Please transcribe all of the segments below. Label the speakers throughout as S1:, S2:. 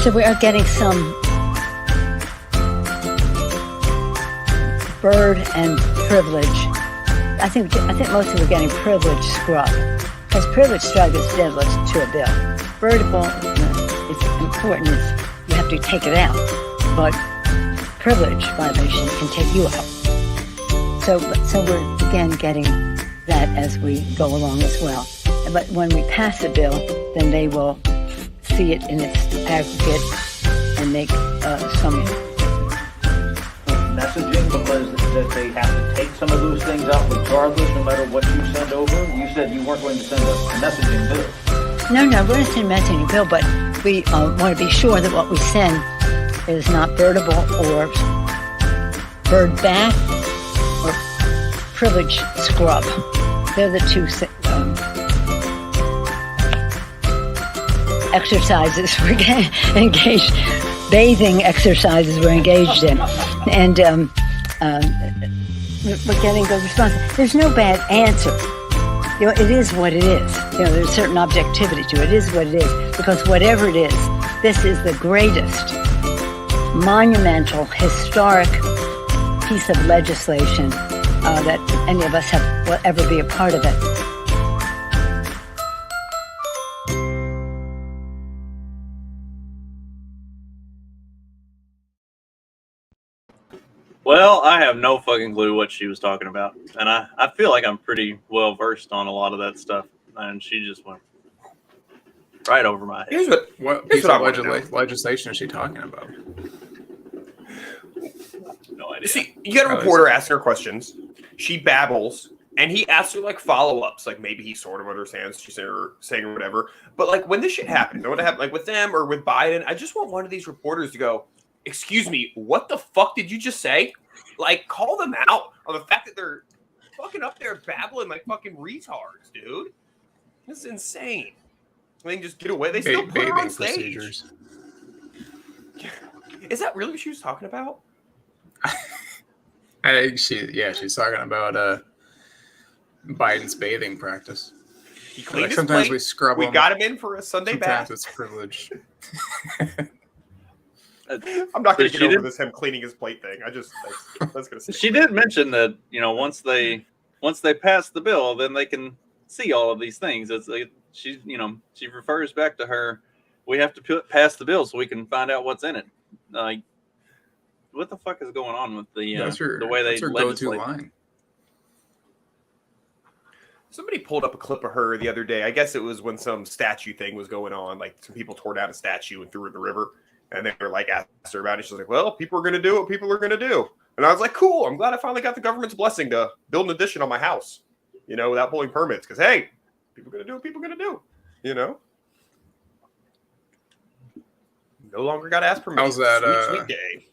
S1: So we are getting some bird and privilege. I think mostly we're getting privilege scrub, because privilege scrub is deadly to a bill. Bird is important. You have to take it out, but privilege violation can take you out. So we're again getting that as we go along as well. But when we pass a bill, then they will see it in its aggregate and make some
S2: messaging, because that they have to take some of those things out regardless, no matter what you send over. You said you weren't going to send a messaging bill.
S1: No, we're going to send a messaging bill, but we want to be sure that what we send is not birdable or bird bath or privilege scrub. They're the two exercises we're engaged, bathing exercises we're engaged in. And we're getting good responses. There's no bad answer. It is what it is. There's a certain objectivity to it. It is what it is. Because whatever it is, this is the greatest, monumental, historic piece of legislation that any of us will ever be a part of it.
S3: Well, I have no fucking clue what she was talking about. And I feel like I'm pretty well versed on a lot of that stuff. And she just went right over my head.
S4: What piece of legislation is she talking about?
S3: No idea.
S5: See, you got a reporter asking her questions. She babbles. And he asks her like follow-ups, like maybe he sort of understands she's saying or whatever. But like when this shit happens, what happened like with them or with Biden, I just want one of these reporters to go, "Excuse me, what the fuck did you just say?" Like call them out on the fact that they're fucking up there babbling like fucking retards, dude. This is insane. They can just get away. They still put her on stage. Procedures. Is that really what she was talking about?
S4: She's talking about Biden's bathing practice.
S5: He cleaned his
S4: sometimes
S5: plate.
S4: We scrub
S5: We
S4: him.
S5: got him in for a Sunday bath.
S4: Sometimes it's privilege.
S5: I'm not going to get over this him cleaning his plate thing. That's going to say.
S3: She did mention that once they pass the bill, then they can see all of these things. It's like she refers back to her. We have to pass the bill so we can find out what's in it. Like, what the fuck is going on with the way they legislate?
S4: Line.
S5: Somebody pulled up a clip of her the other day. I guess it was when some statue thing was going on. Like some people tore down a statue and threw it in the river. And they were like, asked her about it. She's like, well, people are going to do what people are going to do. And I was like, cool. I'm glad I finally got the government's blessing to build an addition on my house, without pulling permits. Because, hey, people are going to do what people are going to do, No longer got to ask permission.
S4: How's that,
S5: sweet day.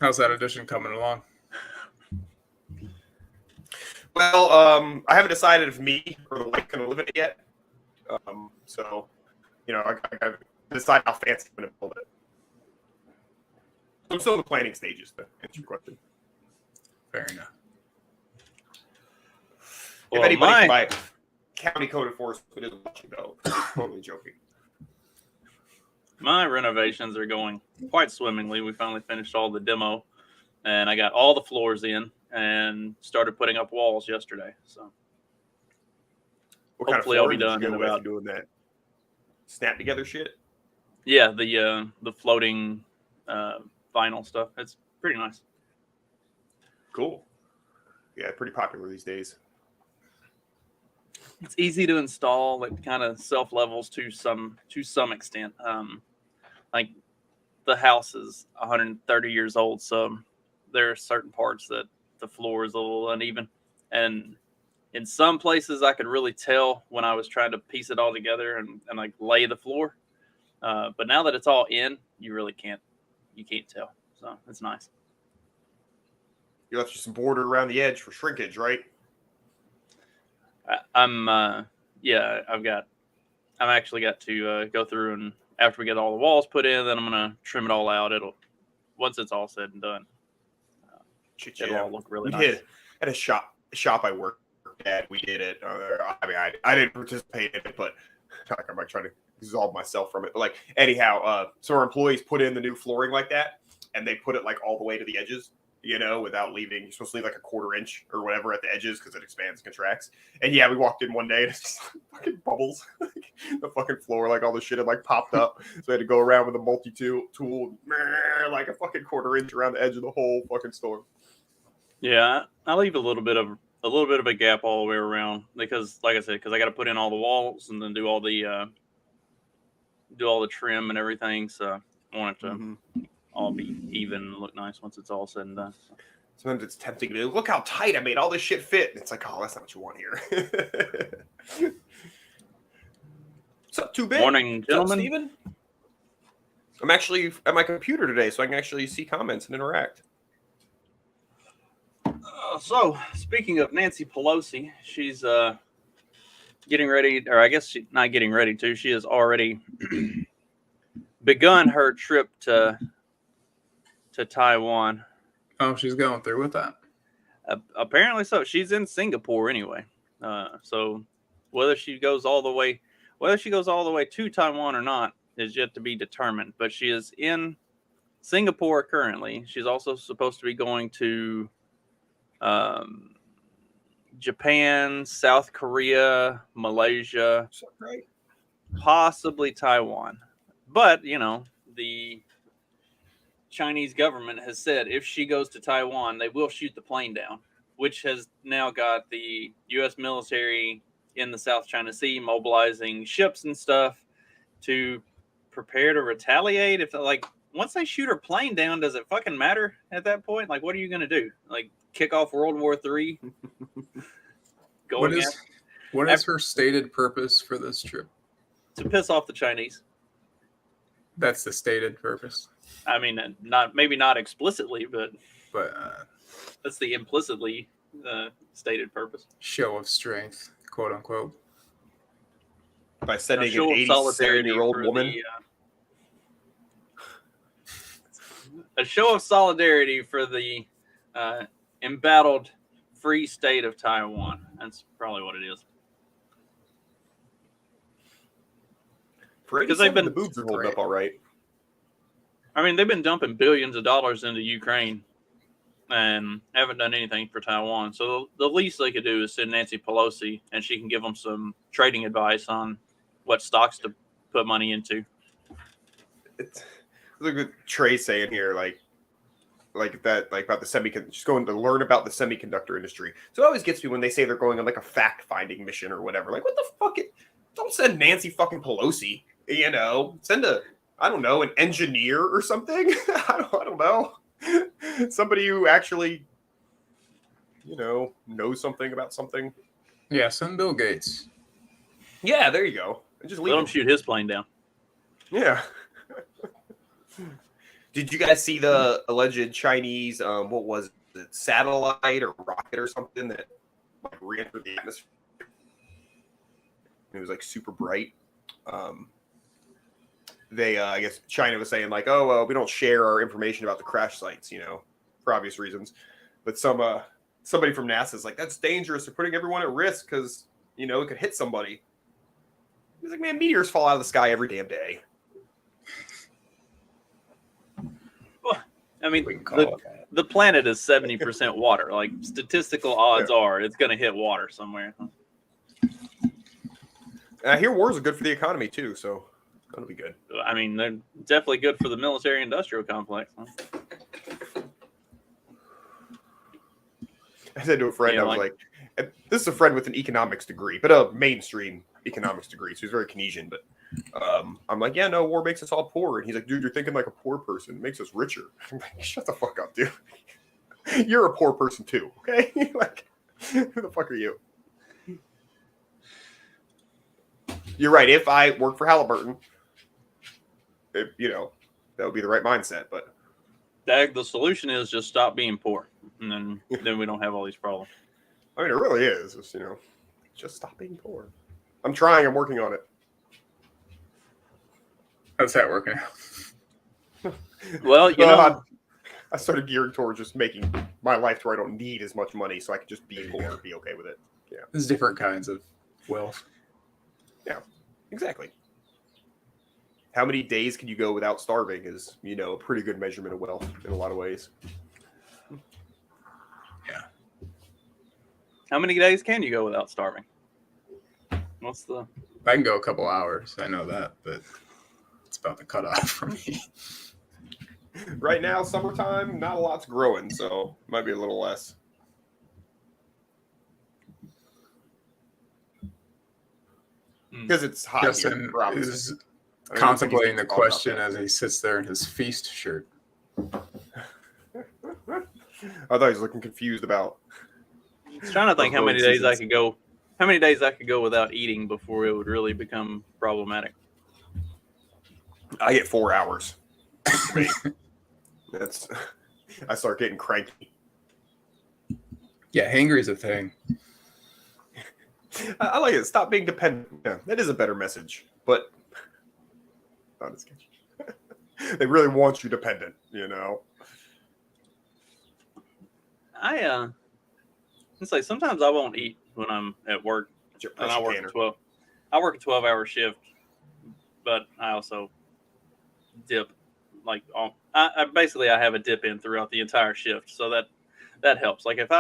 S4: How's that addition coming along?
S5: Well, I haven't decided if me or the wife going to live in it yet. So, I got to decide how fancy I'm going to build it. I'm still in the planning stages to answer your question.
S4: Fair enough.
S5: If anybody by county code enforcement is watching, though, totally joking.
S3: My renovations are going quite swimmingly. We finally finished all the demo, and I got all the floors in and started putting up walls yesterday. So
S5: hopefully I'll be done in about doing that. Snap together shit.
S3: Yeah, the floating vinyl stuff. It's pretty nice.
S5: Cool. Yeah, pretty popular these days.
S3: It's easy to install. It kind of self levels to some extent. Like the house is 130 years old, so there are certain parts that the floor is a little uneven, and in some places I could really tell when I was trying to piece it all together and like lay the floor. But now that it's all in, you really can't tell. So it's nice.
S5: You left some border around the edge for shrinkage, right?
S3: I've actually got to go through, and after we get all the walls put in, then I'm going to trim it all out. Once it's all said and done, it'll all look really nice.
S5: Did at a shop I worked at, we did it. I didn't participate in it, but talking about trying to absolve myself from it. But like, anyhow, so our employees put in the new flooring like that, and they put it like all the way to the edges, without leaving. You're supposed to leave like a quarter inch or whatever at the edges because it expands and contracts. And yeah, we walked in one day and it's just fucking bubbles. The fucking floor, like all the shit had like popped up. So I had to go around with a multi-tool, like a fucking quarter inch around the edge of the whole fucking store.
S3: Yeah, I leave a little bit of a gap all the way around because, like I said, because I got to put in all the walls and then do all the trim and everything. So I want it to all be even and look nice once it's all said and done. So.
S5: Sometimes it's tempting to be, look how tight I made all this shit fit. And it's like, oh, that's not what you want here. What's up, 2-Bit?
S3: Morning, gentlemen.
S5: Steven? I'm actually at my computer today, so I can actually see comments and interact.
S3: So, speaking of Nancy Pelosi, she's getting ready, or I guess she's not getting ready to. She has already begun her trip to Taiwan.
S4: Oh, she's going through with that.
S3: Apparently so. She's in Singapore anyway. So whether she goes all the way to Taiwan or not is yet to be determined. But she is in Singapore currently. She's also supposed to be going to Japan, South Korea, Malaysia,
S5: Right.
S3: possibly Taiwan. But, the Chinese government has said if she goes to Taiwan, they will shoot the plane down, which has now got the U.S. military in the South China Sea mobilizing ships and stuff to prepare to retaliate. If once they shoot her plane down, does it fucking matter at that point? Like, what are you going to do? Like, kick off World War III?
S4: What is her stated purpose for this trip?
S3: To piss off the Chinese.
S4: That's the stated purpose.
S3: I mean, maybe not explicitly, but that's the implicitly stated purpose.
S4: Show of strength, quote unquote.
S5: By sending an
S3: show of
S5: 87-year-old woman.
S3: A show of solidarity for the embattled free state of Taiwan. That's probably what it is.
S5: Because they've been the boobs are holding up all right.
S3: I mean, they've been dumping billions of dollars into Ukraine and haven't done anything for Taiwan. So the least they could do is send Nancy Pelosi, and she can give them some trading advice on what stocks to put money into.
S5: Look at Trey saying here, like about the semiconductor. She's going to learn about the semiconductor industry. So it always gets me when they say they're going on like a fact-finding mission or whatever. Like, what the fuck? Don't send Nancy fucking Pelosi. Send an engineer or something. I don't know. Somebody who actually, knows something about something.
S4: Yeah, send Bill Gates.
S5: Yeah, there you go. Just leave
S3: Let him shoot his plane down.
S5: Yeah. Did you guys see the alleged Chinese, what was it, satellite or rocket or something that re-entered the atmosphere? It was like super bright. I guess China was saying like, oh, well, we don't share our information about the crash sites, for obvious reasons. But somebody from NASA is like, that's dangerous. They're putting everyone at risk because, it could hit somebody. He's like, man, meteors fall out of the sky every damn day.
S3: Well, I mean, the planet is 70% water. Like, statistical odds are it's going to hit water somewhere.
S5: I hear wars are good for the economy too, so that'll be good.
S3: I mean, they're definitely good for the military-industrial complex. Huh?
S5: I said to a friend, I was like, this is a friend with an economics degree, but a mainstream economics degree, so he's very Keynesian. But I'm like, yeah, no, war makes us all poor. And he's like, dude, you're thinking like a poor person. It makes us richer. I'm like, shut the fuck up, dude. You're a poor person too, okay? Like, who the fuck are you? You're right. If I work for Halliburton, that would be the right mindset. But
S3: Dag, the solution is just stop being poor, and then we don't have all these problems.
S5: I mean, it really is. It's, just stop being poor. I'm trying. I'm working on it.
S4: How's that working out?
S3: Well,
S5: I started gearing towards just making my life to where I don't need as much money, so I can just be poor and be okay with it. Yeah,
S4: There's different kinds of wealth.
S5: Yeah, exactly. how many days can you go without starving is, a pretty good measurement of wealth in a lot of ways.
S4: Yeah.
S3: How many days can you go without starving? What's the?
S4: I can go a couple hours. I know that, but it's about the cutoff for me.
S5: Right now, summertime, not a lot's growing, so it might be a little less. Because it's hot
S4: Justin
S5: here, obviously.
S4: is
S5: I mean,
S4: contemplating the
S5: it's all about
S4: question
S5: that.
S4: as he sits there in his feast shirt.
S5: I thought he was looking confused about.
S3: I was trying to think how many days I could go. How many days I could go without eating before it would really become problematic.
S5: I get 4 hours. For me. I start getting cranky.
S4: Yeah, hangry is a thing.
S5: I like it. Stop being dependent. Yeah, that is a better message, but not as catchy. They really want you dependent,
S3: It's like sometimes I won't eat when I'm at work,
S5: It's your
S3: and
S5: pressure
S3: I work
S5: canner.
S3: 12. I work a 12-hour shift, but I also dip like I basically I have a dip in throughout the entire shift, so that helps. Like if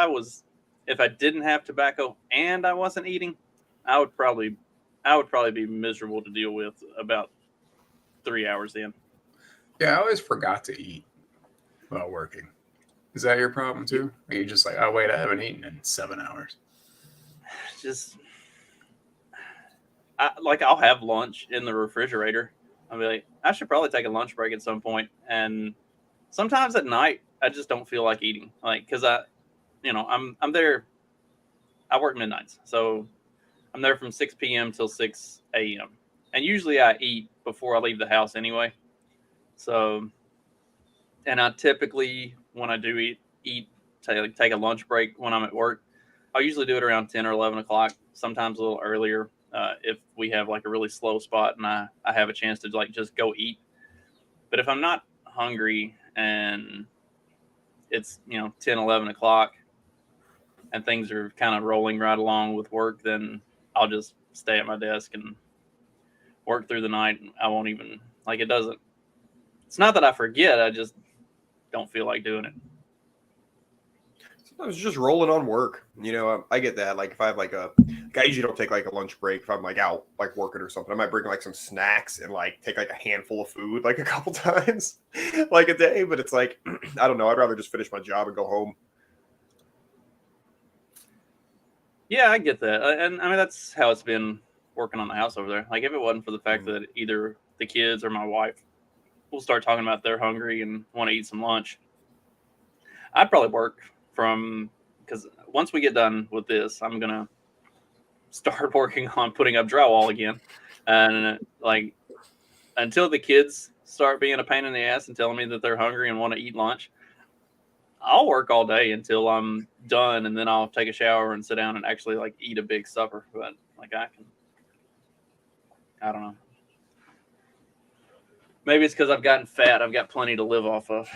S3: I didn't have tobacco and I wasn't eating, I would probably be miserable to deal with about 3 hours in.
S4: Yeah, I always forgot to eat while working. Is that your problem too? Are you just like, oh wait, I haven't eaten in 7 hours?
S3: Just I'll have lunch in the refrigerator. I'll be like, I should probably take a lunch break at some point. And sometimes at night, I just don't feel like eating. Like, cause I'm there. I work midnights. So I'm there from 6 p.m. till 6 a.m. And usually I eat before I leave the house anyway. So, and I typically, when I do take a lunch break when I'm at work, I'll usually do it around 10 or 11 o'clock, sometimes a little earlier. If we have like a really slow spot and I have a chance to like just go eat. But if I'm not hungry and it's 10, 11 o'clock and things are kind of rolling right along with work, then I'll just stay at my desk and work through the night. I won't even it's not that I forget, I just don't feel like doing it.
S5: I was just rolling on work. I get that. Like if I have I usually don't take like a lunch break if I'm like out like working or something. I might bring like some snacks and like take like a handful of food like a couple times like a day. But it's like, I don't know. I'd rather just finish my job and go home.
S3: Yeah, I get that. And I mean, that's how it's been working on the house over there. Like if it wasn't for the fact that either the kids or my wife will start talking about they're hungry and want to eat some lunch, I'd probably work because once we get done with this, I'm going to start working on putting up drywall again. And like, until the kids start being a pain in the ass and telling me that they're hungry and want to eat lunch, I'll work all day until I'm done. And then I'll take a shower and sit down and actually like eat a big supper. But like I don't know. Maybe it's because I've gotten fat. I've got plenty to live off of.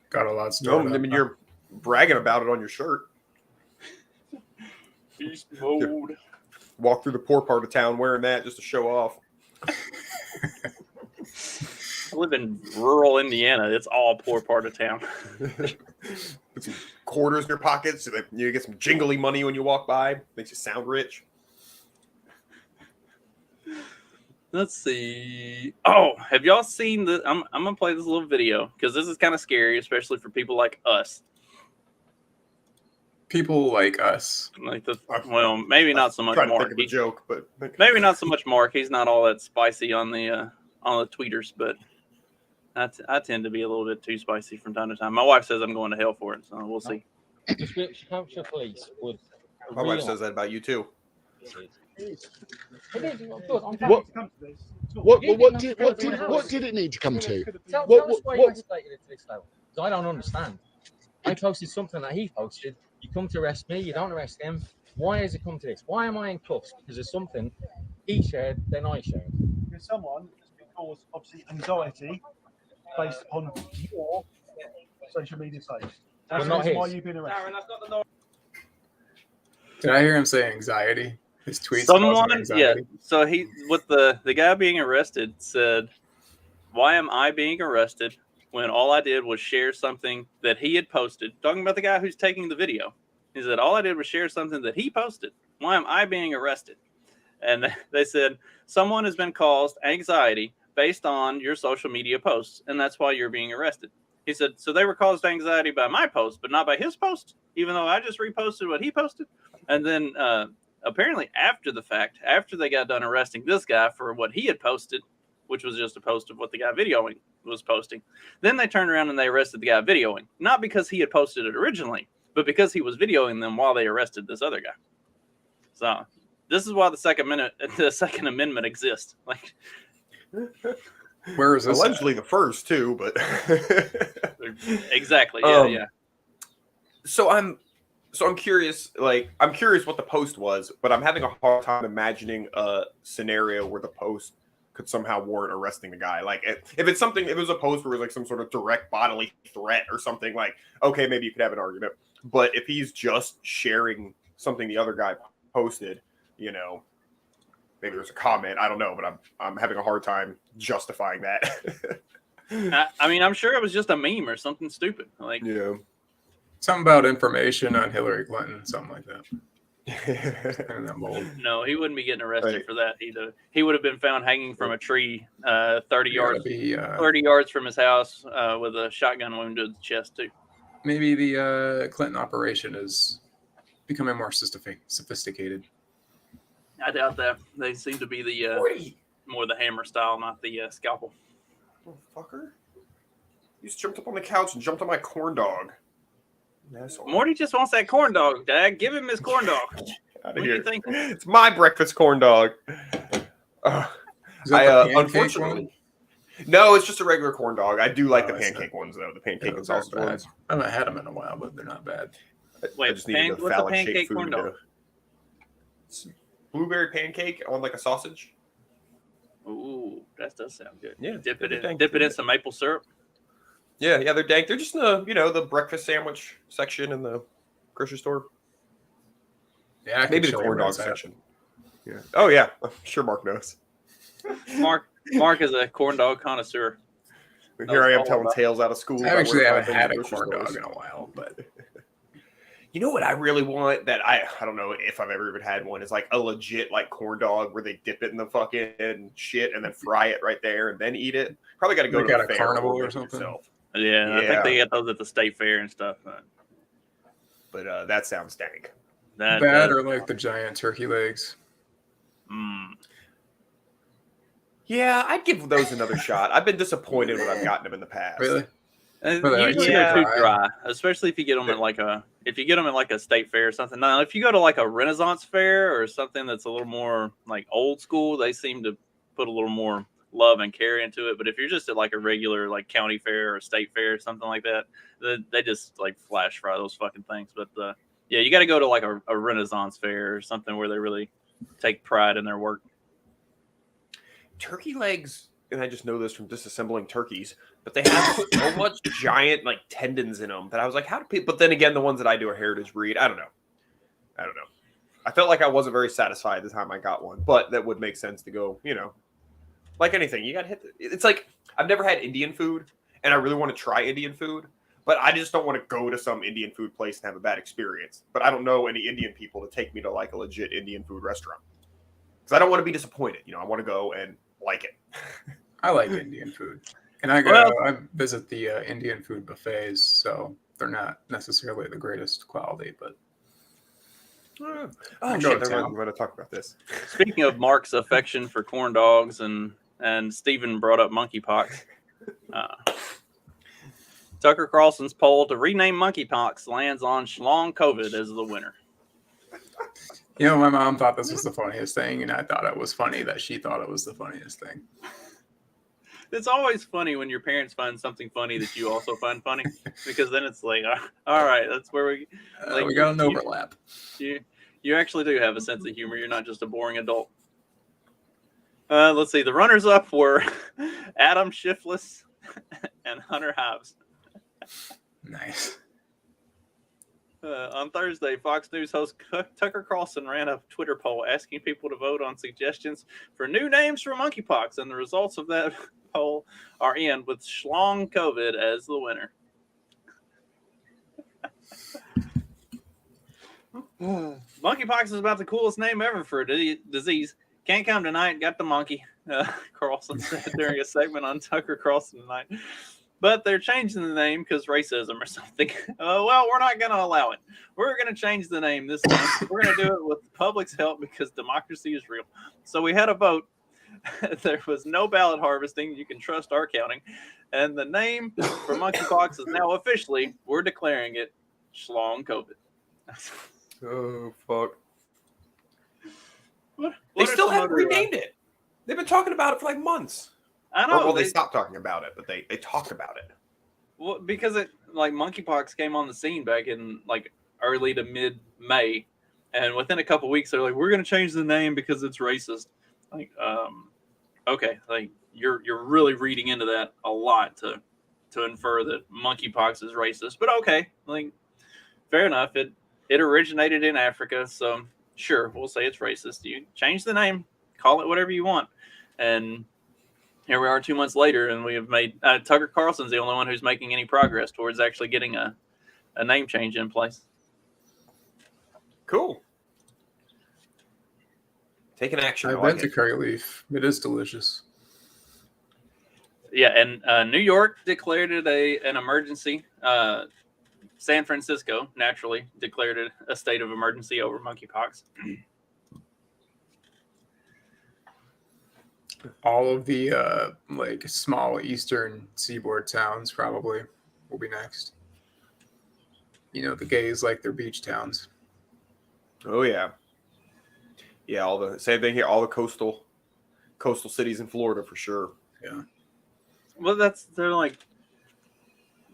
S4: Got a lot
S5: No,
S4: stored
S5: I
S4: up.
S5: mean, you're bragging about it on your shirt.
S3: Beast mode.
S5: Walk through the poor part of town wearing that just to show off.
S3: I live in rural Indiana. It's all poor part of town.
S5: Put some quarters in your pockets so that you get some jingly money when you walk by. Makes you sound rich.
S3: Let's see. Oh, have y'all seen the? I'm gonna play this little video because this is kind of scary, especially for people like us.
S4: People like us.
S3: Like maybe not so much
S5: Trying to
S3: Mark.
S5: think of a joke, but
S3: Maybe not so much Mark. He's not all that spicy on the tweeters, but I tend to be a little bit too spicy from time to time. My wife says I'm going to hell for it, so we'll see.
S6: Ipswich Hampshire Police would.
S5: my wife says that about you too.
S6: What did it need to come to? Tell us why you escalated it to this level. Because I don't understand. I posted something that he posted. You come to arrest me, you don't arrest him. Why has it come to this? Why am I in cuffs? Because there's something he shared, then I shared.
S7: Because someone has been caused obviously anxiety based on your social media sites. That's
S6: But not
S7: the reason why
S6: his.
S7: you've been arrested.
S4: Did I hear him say anxiety? His tweets causing
S3: Someone,
S4: anxiety.
S3: So he, with the guy being arrested, said, "Why am I being arrested when all I did was share something that he had posted?" Talking about the guy who's taking the video. He said, "All I did was share something that he posted. Why am I being arrested?" And they said, "Someone has been caused anxiety based on your social media posts, and that's why you're being arrested." He said, "So they were caused anxiety by my post, but not by his post, even though I just reposted what he posted." And then apparently after the fact, after they got done arresting this guy for what he had posted, which was just a post of what the guy videoing was posting, then they turned around and they arrested the guy videoing, not because he had posted it originally, but because he was videoing them while they arrested this other guy. So this is why the Second Amendment exists. Like,
S4: Where is this?
S5: Allegedly the first too, but
S3: exactly. Yeah.
S5: So I'm curious. Like, I'm curious what the post was, but I'm having a hard time imagining a scenario where the post could somehow warrant arresting the guy. Like, if it's something, if it was a post where it was like some sort of direct bodily threat or something, like, okay, maybe you could have an argument. But if he's just sharing something the other guy posted, you know, maybe there's a comment. I don't know, but I'm having a hard time justifying that.
S3: I mean, I'm sure it was just a meme or something stupid. Like,
S5: Yeah.
S4: Something about information on Hillary Clinton, something like that. In that mold.
S3: no, he wouldn't be getting arrested
S4: Right.
S3: for that either. He would have been found hanging from a tree 30
S4: You gotta
S3: yards
S4: be,
S3: 30 yards from his house with a shotgun wound to the chest too.
S4: maybe the Clinton operation is becoming more sophisticated.
S3: I doubt that. They seem to be the more the hammer style, not the scalpel.
S5: Fucker. You just jumped up on the couch and jumped on my corn dog. Asshole.
S3: Morty just wants that corn dog, Dad. Give him his corn dog.
S5: Out
S3: What
S5: of
S3: do you
S5: here.
S3: think?
S5: It's my breakfast corn dog.
S4: Is that the pancake
S5: Unfortunately,
S4: one?
S5: no, it's just a regular corn dog. I do like
S4: Oh,
S5: the
S4: that's
S5: pancake ones though. The
S4: Yeah,
S5: pancake and
S4: those aren't
S5: sausage
S4: bad.
S5: ones.
S4: I haven't had them in a while, but they're not bad.
S5: I
S3: Wait,
S5: just needed
S3: what's a
S5: phallic-shaped
S3: pancake
S5: food
S3: corn
S5: to
S3: dog?
S5: go. It's blueberry pancake on like a sausage.
S3: Ooh, that does sound good.
S5: Yeah,
S3: Dip
S5: they're
S3: it
S5: dang
S3: in. Dip it in
S5: good.
S3: some maple syrup.
S5: Yeah, they're dank. They're just in the the breakfast sandwich section in the grocery store.
S4: Yeah, I can
S5: Maybe the
S4: show you
S5: corn
S4: where
S5: dog
S4: it's at.
S5: section. Yeah. Oh yeah, I'm sure Mark knows.
S3: Mark is a corn dog connoisseur.
S5: Here I am
S3: all
S5: telling
S3: about-
S5: tales out of school.
S4: I
S5: about
S4: actually
S5: where
S4: haven't
S5: I've been
S4: had
S5: to
S4: a
S5: grocery
S4: corn dog
S5: stores.
S4: in a while, but
S5: You know what I really want that I don't know if I've ever even had one is like a legit like corn dog where they dip it in the fucking shit and then fry it right there and then eat it. Probably got to go
S4: Like
S5: to
S4: at
S5: a
S4: a
S5: fair
S4: carnival or
S5: make it
S4: something?
S5: yourself.
S3: Yeah, I
S5: Yeah.
S3: think they get those at the state fair and stuff.
S5: But that sounds dank.
S3: That
S4: that
S3: does-
S4: or like the giant turkey legs.
S3: Mm.
S5: Yeah, I'd give those another shot. I've been disappointed when I've gotten them in the past.
S4: Really?
S3: And
S4: Well,
S3: usually
S5: yeah.
S3: they're too dry, especially if you get them at like a state fair or something. Now, if you go to like a Renaissance fair or something that's a little more like old school, they seem to put a little more love and care into it. But if you're just at like a regular like county fair or state fair or something like that, they just like flash fry those fucking things. But yeah, you got to go to like a Renaissance fair or something where they really take pride in their work.
S5: Turkey legs, and I just know this from disassembling turkeys, but they have so much giant like tendons in them that I was like, how do people? But then again, the ones that I do are heritage breed. I don't know. I felt like I wasn't very satisfied the time I got one, but that would make sense to go. Like anything, you got to hit. It's like I've never had Indian food, and I really want to try Indian food, but I just don't want to go to some Indian food place and have a bad experience. But I don't know any Indian people to take me to like a legit Indian food restaurant because I don't want to be disappointed. I want to go and like it.
S4: I like Indian food, and I visit the Indian food buffets, so they're not necessarily the greatest quality, but
S5: Oh
S4: I go
S5: shit!
S4: to town.
S5: I'm going to talk about this.
S3: Speaking of Mark's affection for corn dogs and Stephen brought up monkeypox. Tucker Carlson's poll to rename monkeypox lands on Schlong COVID as the winner.
S4: my mom thought this was the funniest thing, and I thought it was funny that she thought it was the funniest thing.
S3: It's always funny when your parents find something funny that you also find funny, because then it's like, all right, that's where we
S4: We got an overlap.
S3: you actually do have a sense of humor. You're not just a boring adult. Let's see. The runners-up were Adam Shifless and Hunter Hives.
S4: Nice.
S3: On Thursday, Fox News host Tucker Carlson ran a Twitter poll asking people to vote on suggestions for new names for monkeypox, and the results of that poll are in with Schlong COVID as the winner. Monkeypox is about the coolest name ever for a disease. Can't come tonight, got the monkey, Carlson said during a segment on Tucker Carlson tonight. But they're changing the name because racism or something. Well, we're not going to allow it. We're going to change the name this time. We're going to do it with the public's help because democracy is real. So we had a vote. There was no ballot harvesting. You can trust our counting. And the name for monkeypox is now officially, we're declaring it Schlong COVID.
S5: Oh, fuck.
S3: What
S5: They
S3: are
S5: still
S3: some
S5: haven't
S3: other,
S5: renamed it. They've been talking about it for like months.
S3: I know.
S5: Well, they stopped talking about it, but they talk about it.
S3: Well, because it like monkeypox came on the scene back in like early to mid May, and within a couple weeks they're like, we're going to change the name because it's racist. Like, okay, like you're really reading into that a lot to infer that monkeypox is racist. But okay, like fair enough. It originated in Africa, so sure, we'll say it's racist. You change the name, call it whatever you want, and here we are 2 months later, and we have made Tucker Carlson's the only one who's making any progress towards actually getting a name change in place.
S5: Cool. Taking action.
S4: I've been to curry leaf. It is delicious.
S3: Yeah, and New York declared it an emergency. San Francisco naturally declared it a state of emergency over monkeypox.
S4: All of the like small eastern seaboard towns probably will be next. You know, the gays like their beach towns.
S5: Oh yeah, yeah. All the same thing here. All the coastal cities in Florida for sure.
S4: Yeah.
S3: Well, they're like.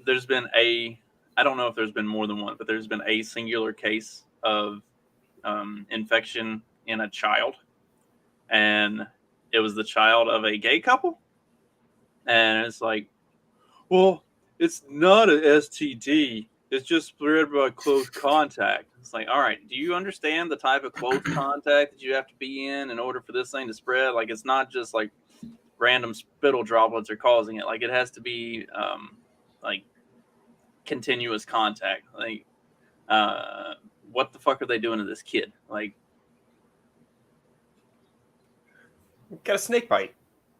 S3: There's been I don't know if there's been more than one, but there's been a singular case of infection in a child, and it was the child of a gay couple. And it's like, well, it's not an STD. It's just spread by close contact. It's like, all right, do you understand the type of close contact that you have to be in order for this thing to spread? Like, it's not just like random spittle droplets are causing it. Like, it has to be like continuous contact. Like, what the fuck are they doing to this kid? Like,
S5: Got a snake bite.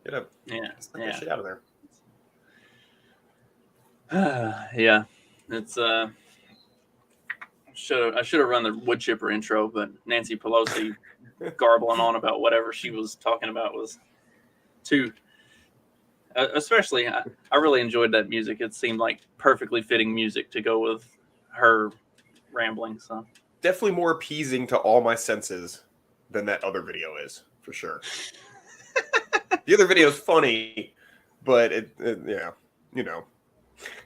S3: yeah,
S5: That shit out of there.
S3: yeah. It's I should have run the wood chipper intro, but Nancy Pelosi garbling on about whatever she was talking about was too. Especially, I really enjoyed that music. It seemed like perfectly fitting music to go with her rambling. So
S5: Definitely more appeasing to all my senses than that other video is, for sure. The other video is funny, but it yeah, you know.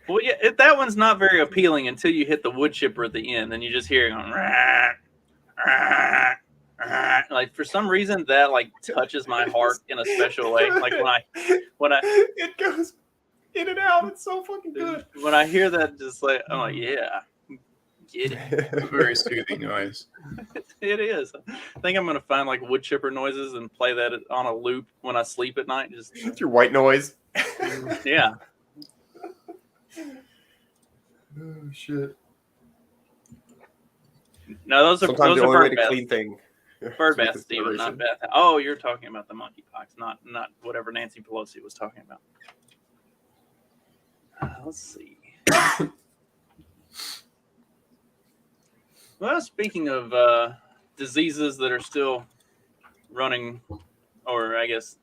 S3: well, yeah, that one's not very appealing until you hit the wood chipper at the end, and you just hear it going, rah, rah, rah. Like for some reason that like touches my heart in a special way. Like when I
S5: it goes in and out. It's so fucking good.
S3: When I hear that, just like, I'm like, yeah, get it.
S4: Very soothing noise.
S3: It is. I think I'm gonna find like wood chipper noises and play that on a loop when I sleep at night. Just
S5: It's your white noise.
S3: yeah.
S5: Oh shit.
S3: No, those are
S5: Sometimes the
S3: are
S5: only way
S3: bird
S5: to
S3: baths.
S5: clean thing.
S3: Bird baths, Steven, not bath. Oh, you're talking about the monkeypox, not whatever Nancy Pelosi was talking about. Let's see. Well, speaking of diseases that are still running, or I guess,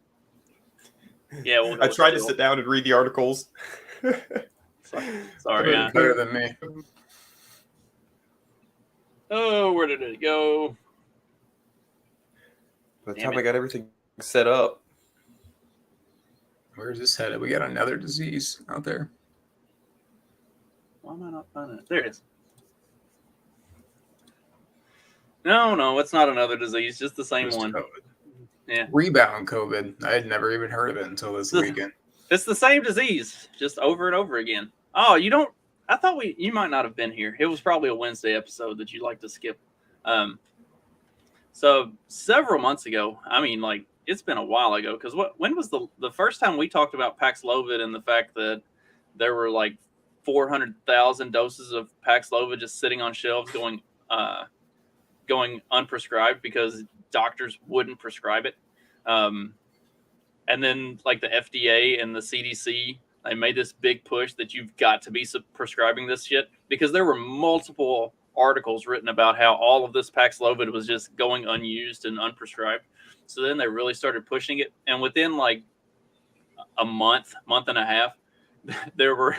S3: yeah. We'll go
S5: I tried to
S3: still.
S5: sit down and read the articles.
S3: Sorry.
S4: Better than me.
S3: Oh, where did it go?
S5: By the
S3: Damn
S5: time
S3: it.
S5: I got everything set up,
S4: Where's this headed? We got another disease out there.
S3: Why am I not finding it? There it is. No, it's not another disease, just the same
S4: Just
S3: one.
S4: COVID.
S3: Yeah.
S4: Rebound COVID. I had never even heard of it until this weekend.
S3: It's the same disease, just over and over again. Oh, you don't. I thought you might not have been here. It was probably a Wednesday episode that you like to skip. So several months ago, I mean, like it's been a while ago, because when was the first time we talked about Paxlovid and the fact that there were like 400,000 doses of Paxlovid just sitting on shelves going unprescribed because doctors wouldn't prescribe it. And then like the FDA and the CDC, they made this big push that you've got to be prescribing this shit, because there were multiple articles written about how all of this Paxlovid was just going unused and unprescribed. So then they really started pushing it. And within like a month and a half, there were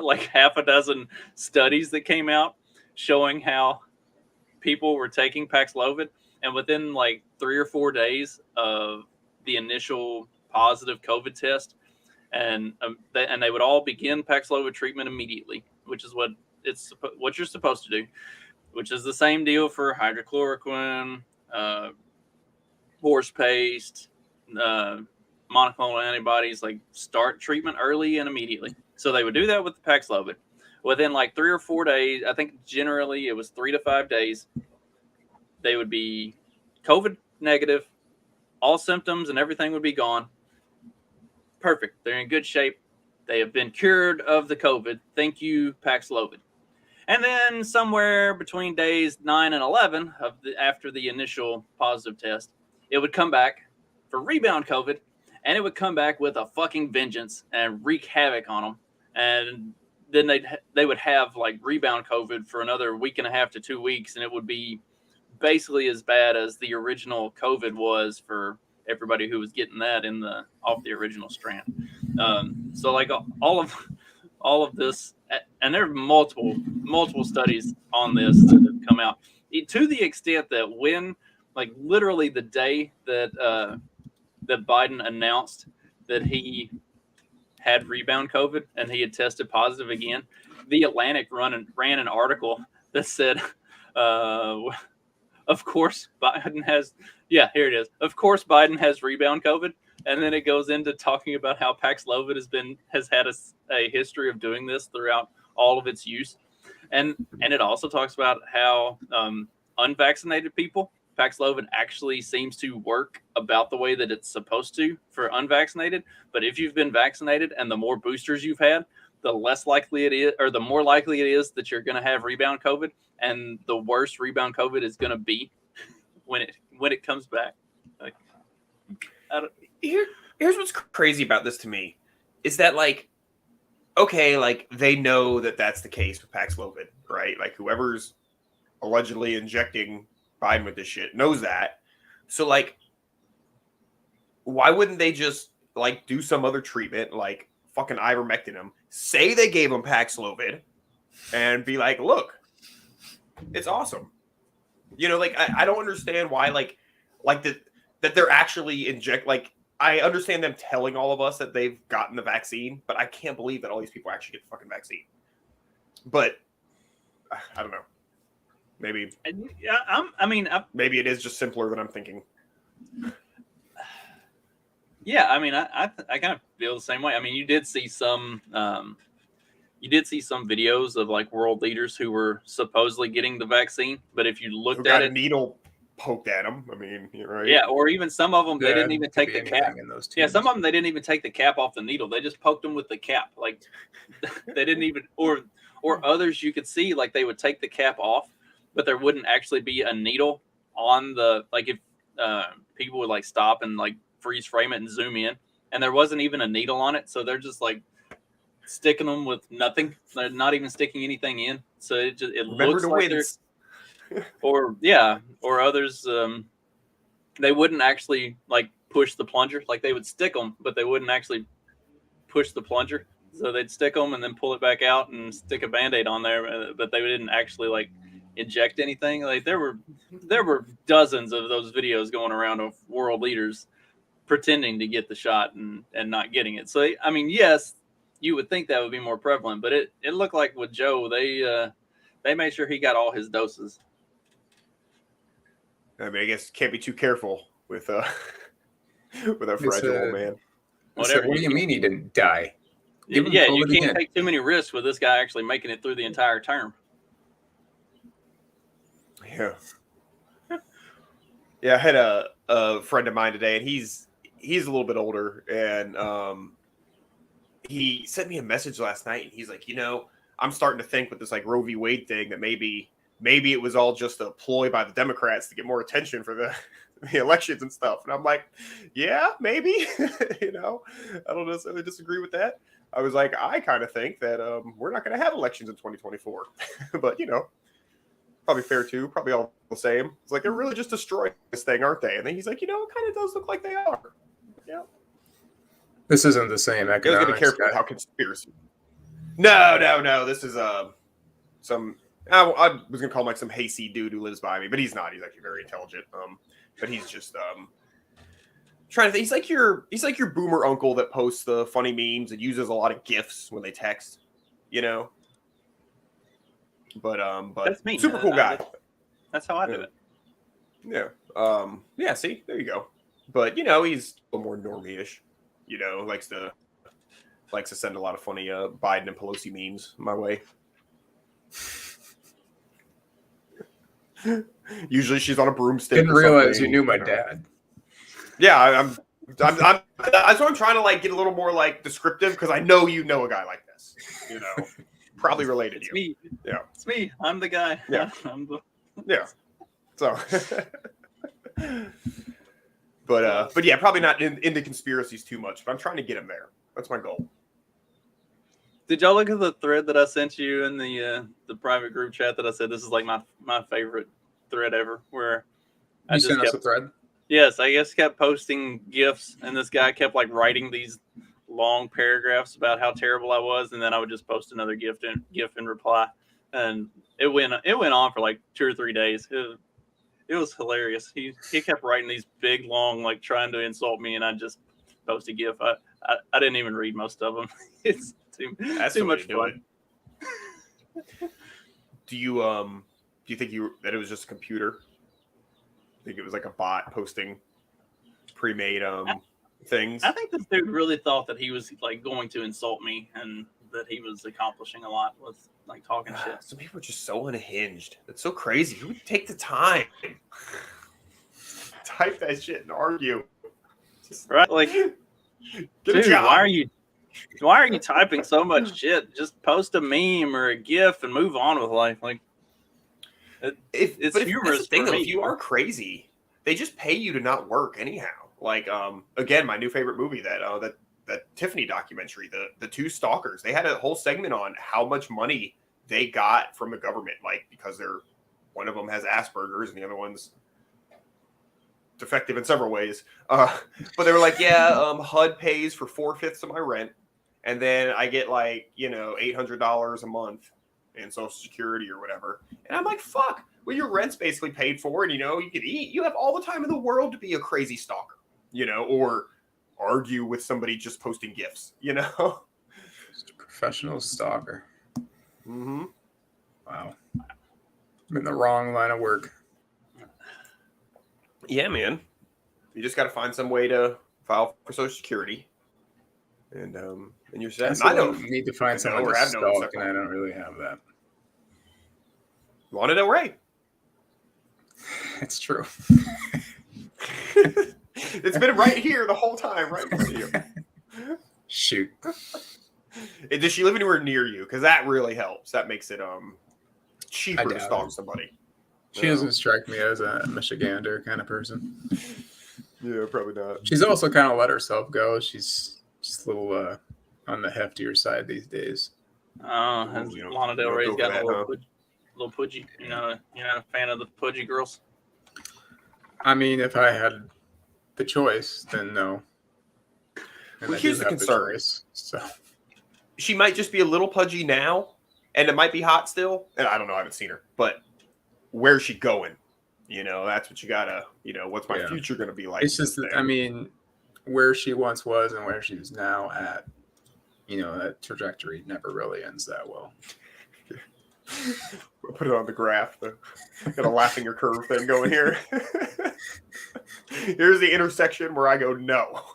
S3: like half a dozen studies that came out showing how people were taking Paxlovid. And within like 3 or 4 days of the initial positive COVID test, and they would all begin Paxlovid treatment immediately, which is what you're supposed to do, which is the same deal for hydrochloroquine, horse paste, monoclonal antibodies. Like, start treatment early and immediately. So they would do that with the Paxlovid. Within like 3 or 4 days, I think generally it was 3 to 5 days, they would be COVID negative, all symptoms and everything would be gone. Perfect. They're in good shape. They have been cured of the COVID. Thank you, Paxlovid. And then somewhere between days 9 and 11 after the initial positive test, it would come back for rebound COVID, and it would come back with a fucking vengeance and wreak havoc on them. And then they would have like rebound COVID for another week and a half to 2 weeks, and it would be basically as bad as the original COVID was for everybody who was getting that off the original strand. So like all of this, and there are multiple studies on this that have come out, to the extent that when, like, literally the day that that Biden announced that he had rebound COVID and he had tested positive again, The Atlantic ran an article that said, of course Biden has, here it is. Of course Biden has rebound COVID. And then it goes into talking about how Paxlovid has had a history of doing this throughout all of its use. And it also talks about how unvaccinated people, Paxlovid actually seems to work about the way that it's supposed to for unvaccinated. But if you've been vaccinated and the more boosters you've had, the less likely it is, or the more likely it is that you're going to have rebound COVID, and the worse rebound COVID is going to be when it comes back. Like,
S5: Here's what's crazy about this to me is that, like, okay, like, they know that that's the case with Paxlovid, right? Like, whoever's allegedly injecting Biden with this shit knows that. So, like, why wouldn't they just, like, do some other treatment, like fucking ivermectin him, say they gave him Paxlovid, and be like, look, it's awesome. You know, like, I don't understand why, like that they're actually like, I understand them telling all of us that they've gotten the vaccine, but I can't believe that all these people actually get the fucking vaccine. But I don't know. Maybe. Maybe it is just simpler than I'm thinking.
S3: Yeah, I mean, I kind of feel the same way. I mean, you did see some videos of like world leaders who were supposedly getting the vaccine, but if you looked at it,
S5: a needle poked at them. I mean, you're right.
S3: Yeah, or even some of them, they didn't even take the cap.
S4: Yeah,
S3: some of them, they didn't even take the cap off the needle. They just poked them with the cap. Like, they didn't even, or others you could see, like, they would take the cap off, but there wouldn't actually be a needle on the, like, if people would like stop and like freeze frame it and zoom in, and there wasn't even a needle on it. So they're just like sticking them with nothing. They're not even sticking anything in. So it looks like they're, or others, they wouldn't actually like push the plunger. Like, they would stick them, but they wouldn't actually push the plunger. So they'd stick them and then pull it back out and stick a Band-Aid on there, but they didn't actually like inject anything. Like, there were dozens of those videos going around of world leaders pretending to get the shot and not getting it. So I mean, yes, you would think that would be more prevalent, but it looked like with Joe, they made sure he got all his doses.
S5: I mean, I guess can't be too careful with our fragile old man.
S4: What do you mean he didn't die? Give him
S3: Yeah, you
S4: COVID
S3: can't
S4: again.
S3: take too many risks with this guy actually making it through the entire term.
S5: Yeah. Yeah, I had a friend of mine today, and he's a little bit older, and he sent me a message last night, and he's like, I'm starting to think with this like Roe v. Wade thing that maybe it was all just a ploy by the Democrats to get more attention for the elections and stuff. And I'm like, yeah, maybe. I don't necessarily disagree with that. I was like, I kind of think that we're not going to have elections in 2024, but probably fair too. Probably all the same. It's like they're really just destroying this thing, aren't they? And then he's like, it kind of does look like they are. Yeah.
S4: This isn't the same
S5: I was going to
S4: economics.
S5: careful how conspiracy. No. This is some. I was going to call him like some hayseed dude who lives by me, but he's not. He's actually very intelligent. But he's just trying to think. He's like your boomer uncle that posts the funny memes and uses a lot of GIFs when they text. But
S3: That's me.
S5: super cool guy.
S3: That's how I do it.
S5: Yeah. Yeah. See, there you go. But he's a little more normie-ish. Likes to send a lot of funny Biden and Pelosi memes my way. Usually she's on a broomstick.
S4: Didn't
S5: or
S4: realize
S5: something,
S4: you knew my dad.
S5: Yeah, I'm that's why I'm trying to like get a little more like descriptive because I know you know a guy like this. Probably related to
S3: It's
S5: you.
S3: me.
S5: Yeah.
S3: It's me. I'm the guy.
S5: Yeah.
S3: I'm the...
S5: Yeah. So, but yeah, probably not into conspiracies too much. But I'm trying to get him there. That's my goal.
S3: Did y'all look at the thread that I sent you in the private group chat that I said this is like my favorite thread ever? Where I
S4: You
S3: just
S4: sent us
S3: kept,
S4: a thread?
S3: yes, I just kept posting GIFs, and this guy kept like writing these long paragraphs about how terrible I was, and then I would just post another GIF in reply, and it went on for like 2 or 3 days. It was hilarious. He kept writing these big long like trying to insult me, and I just post a GIF. I didn't even read most of them. It's
S5: That's
S3: too
S5: the way
S3: much
S5: to do
S3: fun.
S5: it. Do you think that it was just a computer? Think it was like a bot posting pre-made things?
S3: I think this dude really thought that he was like going to insult me and that he was accomplishing a lot with like talking shit.
S5: Some people are just so unhinged. It's so crazy. Who would take the time? Type that shit and argue.
S3: Right? Like,
S5: Get a
S3: dude,
S5: job.
S3: why are you typing so much shit? Just post a meme or a GIF and move on with life. Like, it's
S5: That's the
S3: humorous
S5: thing,
S3: for
S5: though,
S3: me.
S5: if you are crazy, they just pay you to not work anyhow. Like, again, my new favorite movie, that Tiffany documentary, the two stalkers, they had a whole segment on how much money they got from the government, like because one of them has Asperger's and the other one's defective in several ways. But they were like, yeah, HUD pays for 4/5 of my rent, and then I get like $800 a month in Social Security or whatever. And I'm like, fuck. Well, your rent's basically paid for, and you can eat. You have all the time in the world to be a crazy stalker, or argue with somebody just posting GIFs,
S4: Just a professional stalker.
S5: Mm-hmm.
S4: Wow. I'm in the wrong line of work.
S5: Yeah, man. You just got to find some way to file for Social Security, and you're set.
S4: I
S5: I don't
S4: need to find someone
S5: or
S4: to
S5: have no
S4: stalk,
S5: second.
S4: and I don't really have that.
S5: Lana Del Rey.
S4: It's true.
S5: It's been right here the whole time, right next to you.
S4: Shoot.
S5: Does she live anywhere near you? Because that really helps. That makes it cheaper to
S4: doubt
S5: stalk
S4: it.
S5: somebody.
S4: She doesn't strike me as a Michigander kind of person.
S5: Yeah, probably not.
S4: She's also kind of let herself go. She's just a little on the heftier side these days.
S3: Has
S5: You don't-
S3: Lana Del
S5: you don't
S3: Rey's
S5: go for
S3: got
S5: that,
S3: a little,
S5: huh?
S3: little pudgy. You're not a fan of the pudgy girls?
S4: I mean, if I had the choice, then no. And
S5: Well,
S4: I do
S5: here's the
S4: have
S5: concern.
S4: choice, so
S5: She might just be a little pudgy now, and it might be hot still. And I don't know. I haven't seen her, but where's she going? That's what you gotta. What's my
S4: Yeah.
S5: future gonna be like?
S4: it's just,
S5: with this
S4: I
S5: thing?
S4: mean, where she once was and where she's now at, that trajectory never really ends that well.
S5: I'll put it on the graph. Got a laughing your curve thing going here. Here's the intersection where I go no.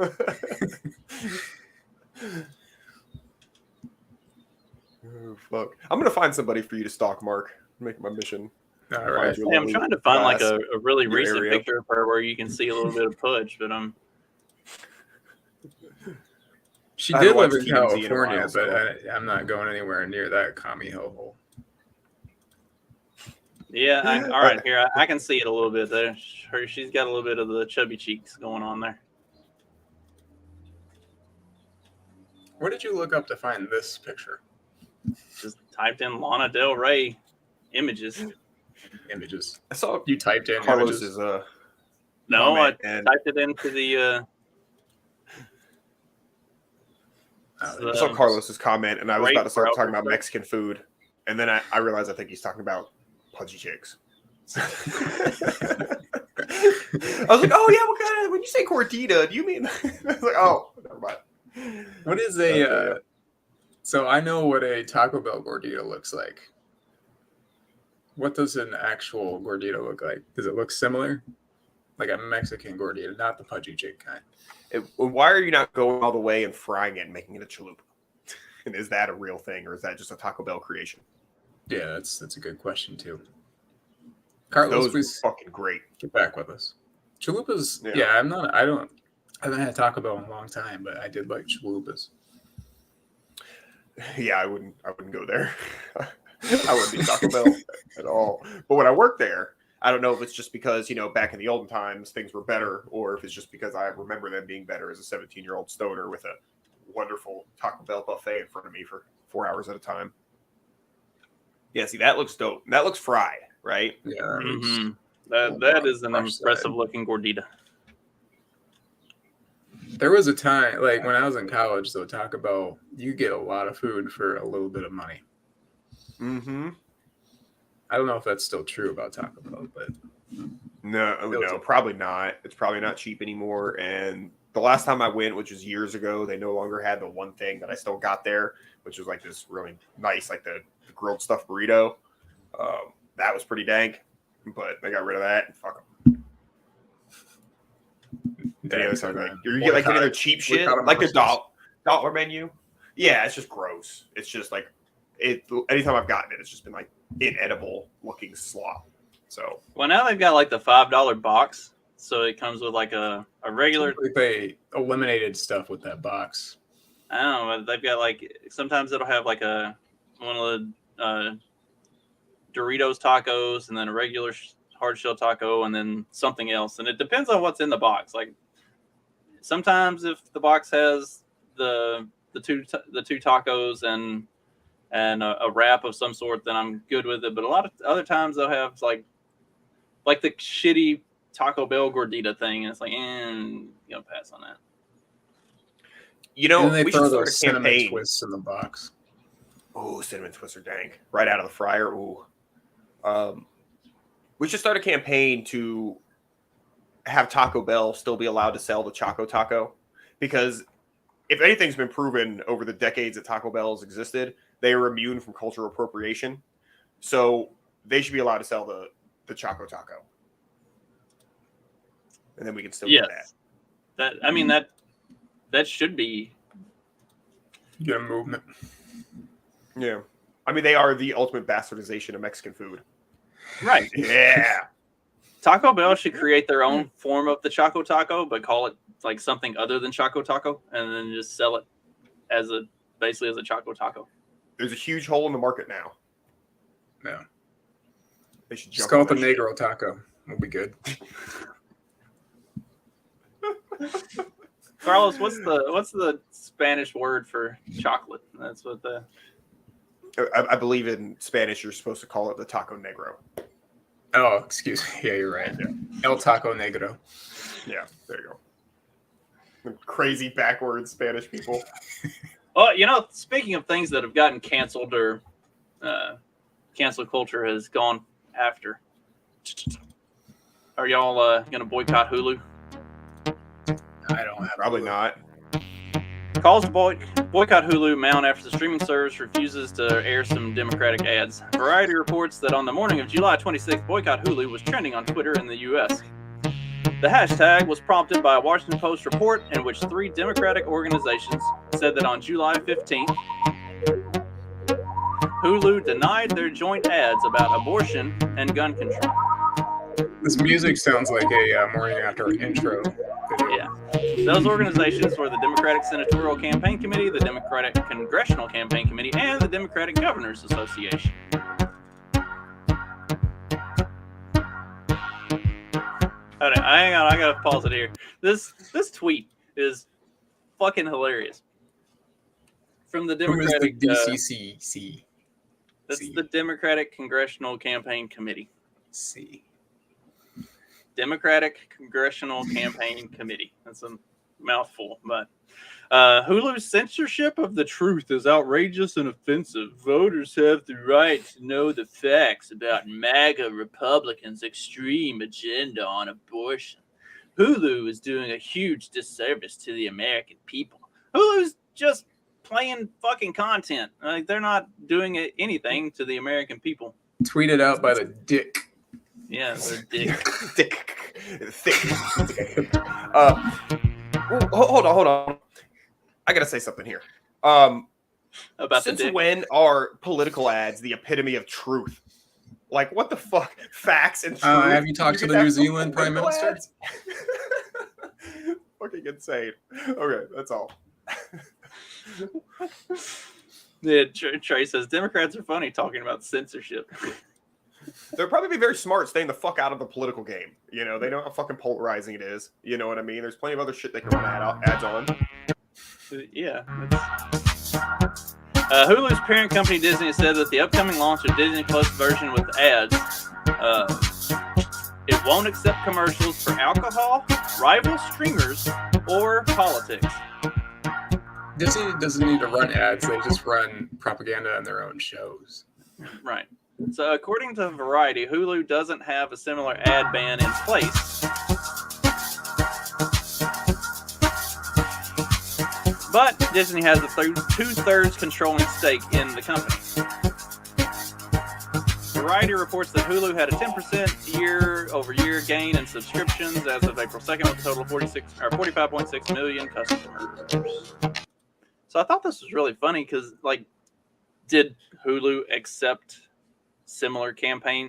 S5: Oh, fuck. I'm gonna find somebody for you to stalk, Mark. Make my mission.
S4: All right.
S3: Yeah, I'm trying to find like a really
S5: your
S3: recent
S5: area.
S3: picture of her where you can see a little bit of pudge, but
S4: She
S5: I
S4: did
S5: haven't
S4: live
S5: watched
S4: in
S5: TMZ in a
S4: California,
S5: while,
S4: but I'm not going anywhere near that commie hellhole.
S3: yeah. All right, here I can see it a little bit there. She's got a little bit of the chubby cheeks going on there.
S4: What did you look up to find this picture?
S3: Just typed in Lana Del Rey images.
S4: Images.
S5: I saw
S4: You typed in
S5: Carlos's
S4: images.
S3: No, I
S5: comment, and
S3: typed it into the.
S4: Oh,
S5: I saw Carlos's comment, and I was
S3: Great
S5: about to start
S3: browser
S5: talking about
S3: search.
S5: Mexican food, and then I realized I think he's talking about pudgy chicks. I was like, oh yeah, what kind of? When you say gordita, do you mean? I was like, oh, never mind.
S4: What is a?
S5: Okay.
S4: So I know what a Taco Bell gordita looks like. What does an actual gordita look like? Does it look similar? Like a Mexican gordita, not the pudgy chick kind.
S5: Why are you not going all the way and frying it and making it a chalupa? And is that a real thing, or is that just a Taco Bell creation?
S4: Yeah, that's a good question too. Carlos,
S5: Those were
S4: please
S5: fucking great.
S4: get back with us. Chalupas,
S5: Yeah.
S4: yeah, I haven't had Taco Bell in a long time, but I did like chalupas.
S5: Yeah, I wouldn't go there. I wouldn't be Taco Bell at all. But when I worked there, I don't know if it's just because, back in the olden times, things were better, or if it's just because I remember them being better as a 17-year-old stoner with a wonderful Taco Bell buffet in front of me for 4 hours at a time. Yeah, see, that looks dope. That looks fried, right?
S4: Yeah,
S3: Mhm.
S4: Hold
S3: That
S4: on,
S3: is an
S4: fresh
S3: impressive
S4: side.
S3: looking gordita.
S4: there was a time, like when I was in college, though, Taco Bell, you get a lot of food for a little bit of money.
S5: Mm-hmm.
S4: I don't know if that's still true about Taco Bell, but
S5: No, probably not. It's probably not cheap anymore. And the last time I went, which was years ago, they no longer had the one thing that I still got there, which was like this really nice, like the grilled stuffed burrito. That was pretty dank, but they got rid of that. And fuck them. You get like any other cheap shit, like the dollar menu. Yeah, it's just gross. It's just like anytime I've gotten it, it's just been like inedible looking slop. So
S3: Well, now they've got like the $5 box, so it comes with like a regular.
S4: they eliminated stuff with that box.
S3: I don't know. They've got like sometimes it'll have like one of the Doritos tacos, and then a regular hard shell taco, and then something else. And it depends on what's in the box. Like sometimes if the box has the two tacos and a wrap of some sort, then I'm good with it. But a lot of other times they'll have like the shitty Taco Bell gordita thing, and it's like, pass on that.
S4: And then they
S5: we should
S4: throw
S5: start
S4: those
S5: a
S4: cinnamon
S5: campaign.
S4: twists in the box.
S5: Oh, cinnamon twists are dank. Right out of the fryer. Ooh. We should start a campaign to have Taco Bell still be allowed to sell the Choco Taco. Because if anything's been proven over the decades that Taco Bell has existed, they are immune from cultural appropriation. So they should be allowed to sell the Choco Taco. And then we can still do that.
S3: That should be.
S4: Get a movement.
S5: Yeah. I mean, they are the ultimate bastardization of Mexican food.
S3: Right.
S5: Yeah.
S3: Taco Bell should create their own form of the Choco Taco, but call it like something other than Choco Taco, and then just sell it basically as a Choco Taco.
S5: There's a huge hole in the market now.
S4: Yeah.
S5: They should
S4: Just
S5: jump
S4: call
S5: on
S4: it the
S5: that shit.
S4: Negro Taco. We'll be good.
S3: Carlos, what's the Spanish word for chocolate? That's what the.
S5: I believe in Spanish, you're supposed to call it the Taco Negro.
S4: Oh, excuse me. Yeah, you're right. El Taco Negro.
S5: Yeah, there you go. Crazy backwards Spanish people.
S3: Well, speaking of things that have gotten canceled or cancel culture has gone after, are y'all going to boycott Hulu?
S4: I don't have
S5: Probably not.
S3: Calls to boycott Hulu mount after the streaming service refuses to air some Democratic ads. Variety reports that on the morning of July 26th, boycott Hulu was trending on Twitter in the U.S. The hashtag was prompted by a Washington Post report in which 3 Democratic organizations said that on July 15th, Hulu denied their joint ads about abortion and gun control.
S4: This music sounds like a morning after intro video.
S3: Yeah. Those organizations were the Democratic Senatorial Campaign Committee, the Democratic Congressional Campaign Committee, and the Democratic Governors Association. Okay, hang on, I gotta pause it here. This tweet is fucking hilarious. From the
S4: Who is the
S3: Democratic
S4: DCCC?
S3: that's the Democratic Congressional Campaign Committee.
S4: C.
S3: Democratic Congressional Campaign Committee. That's a mouthful, but Hulu's censorship of the truth is outrageous and offensive. Voters have the right to know the facts about MAGA Republicans' extreme agenda on abortion. Hulu is doing a huge disservice to the American people. Hulu's just playing fucking content. Like, they're not doing anything to the American people.
S4: Tweeted out by the dick.
S3: Yeah, they're dick.
S5: Thick. Hold on. I gotta say something here.
S3: About the
S5: Since
S3: dick.
S5: when are political ads the epitome of truth? Like, what the fuck? Facts and truth.
S4: Have you talked to the New Zealand Prime Minister?
S5: Fucking insane. Okay, that's all.
S3: Yeah, Trey says Democrats are funny talking about censorship.
S5: They'll probably be very smart staying the fuck out of the political game. You know, they know how fucking polarizing it is. You know what I mean? There's plenty of other shit they can run ads on.
S3: Yeah. Hulu's parent company Disney has said that the upcoming launch of Disney Plus version with ads, it won't accept commercials for alcohol, rival streamers, or politics.
S4: Disney doesn't need to run ads. They just run propaganda on their own shows.
S3: Right. So according to Variety, Hulu doesn't have a similar ad ban in place. But Disney has a two-thirds controlling stake in the company. Variety reports that Hulu had a 10% year-over-year gain in subscriptions as of April 2nd, with a total of 45.6 million customers. So I thought this was really funny because, like, did Hulu accept similar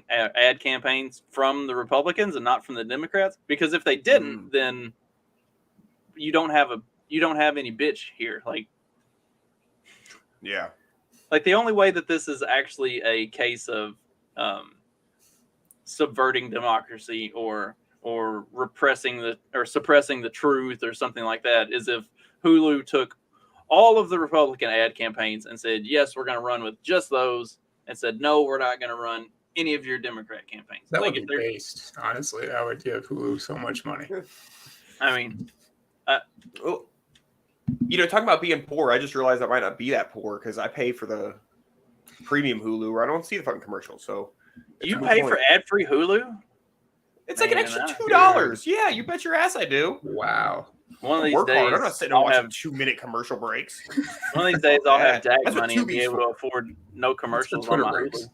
S3: ad campaigns from the Republicans and not from the Democrats? Because if they didn't, then you don't have any bitch here. Like the only way that this is actually a case of subverting democracy or suppressing the truth or something like that is if Hulu took all of the Republican ad campaigns and said, yes, we're going to run with just those, and said, no, we're not going to run any of your Democrat campaigns.
S4: That
S3: like,
S4: would be based. Honestly, I would give Hulu so much money.
S3: I mean,
S5: Well, you know, talking about being poor, I just realized I might not be that poor because I pay for the premium Hulu where I don't see the fucking commercials. So
S3: you pay for ad-free Hulu?
S5: It's like an
S3: Man,
S5: extra
S3: I-
S5: $2. Yeah, you bet your ass I do.
S4: Wow.
S3: One of these
S5: Work
S3: days,
S5: hard. I'm not sitting and
S3: I'll
S5: watching
S3: have
S5: 2-minute commercial breaks.
S3: one of these days I'll have
S5: That's
S3: DAG
S5: what
S3: money and be
S5: Tubi's
S3: able to afford no commercials on
S4: Twitter
S3: my
S4: breaks.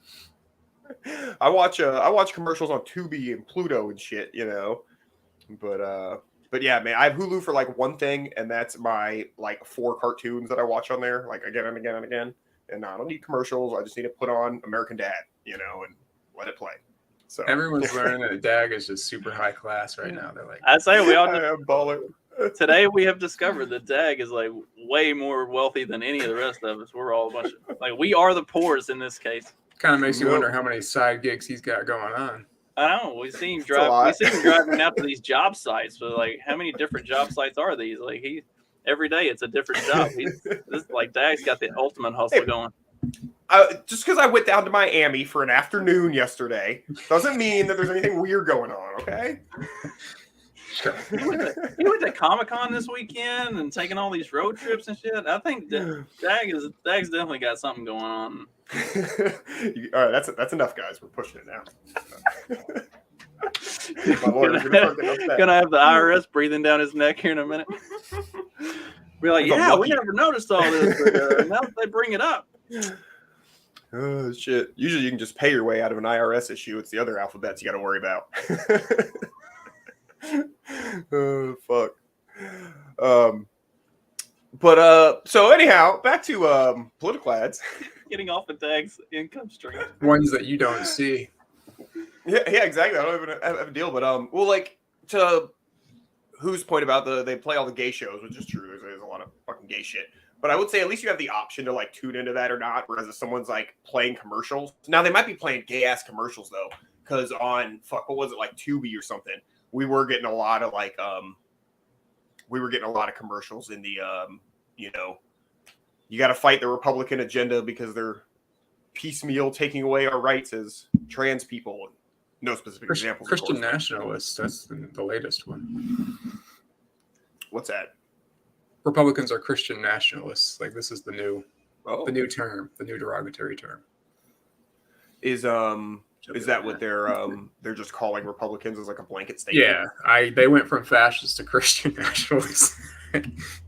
S3: Hulu.
S5: I watch commercials on Tubi and Pluto and shit, you know. But yeah, man, I have Hulu for like one thing, and that's my like 4 cartoons that I watch on there, like again and again and again. And I don't need commercials. I just need to put on American Dad, you know, and let it play. So
S4: Everyone's learning that DAG is just super high class right now. They're like,
S3: I'd say we all
S5: I am baller.
S3: today we have discovered that DAG is like way more wealthy than any of the rest of us. We're all a bunch of like we are the poorest in this case.
S4: kind of makes you wonder how many side gigs he's got going on.
S3: I don't know. We see him
S5: a lot.
S3: driving out to these job sites. But like, how many different job sites are these? Like every day it's a different job. This like DAG's got the ultimate hustle going.
S5: Just because I went down to Miami for an afternoon yesterday doesn't mean that there's anything weird going on. Okay.
S3: You went to Comic-Con this weekend and taking all these road trips and shit. I think DAG's definitely got something going on.
S5: All right, that's enough, guys. We're pushing it now. My lawyer's gonna fucking upset.
S3: Gonna have the IRS breathing down his neck here in a minute. Be like,
S5: He's a
S3: yeah, we
S5: lucky-
S3: never noticed all this, but now that they bring it up.
S5: Oh shit! Usually you can just pay your way out of an IRS issue. It's the other alphabets you got to worry about. Oh fuck. So anyhow, back to political ads.
S3: getting off a tax income stream.
S4: Ones that you don't see.
S5: Yeah, exactly. I don't even have a deal, but well, like to whose point about they play all the gay shows, which is true. There's a lot of fucking gay shit. But I would say at least you have the option to like tune into that or not. Whereas if someone's like playing commercials, now they might be playing gay ass commercials though, because on what was it, like Tubi or something, we were getting a lot of like commercials in the you got to fight the Republican agenda because they're piecemeal taking away our rights as trans people. No specific examples.
S4: Christian nationalists. That's the latest one.
S5: What's that?
S4: Republicans are Christian nationalists. Like this is the new term, the new derogatory term.
S5: Is that what they're just calling Republicans as like a blanket statement?
S4: Yeah, they went from fascist to Christian nationalists.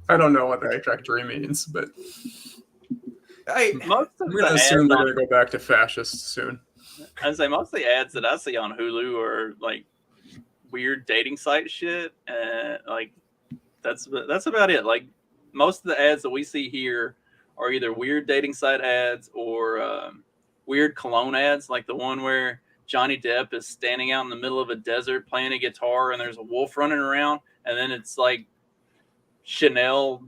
S4: I don't know what the trajectory means, but I'm going to assume they're going to go back to fascist soon.
S3: I'd say most of the ads that I see on Hulu are like weird dating site shit, and like that's about it. Like most of the ads that we see here are either weird dating site ads or weird cologne ads, like the one where Johnny Depp is standing out in the middle of a desert playing a guitar, and there's a wolf running around, and then it's like Chanel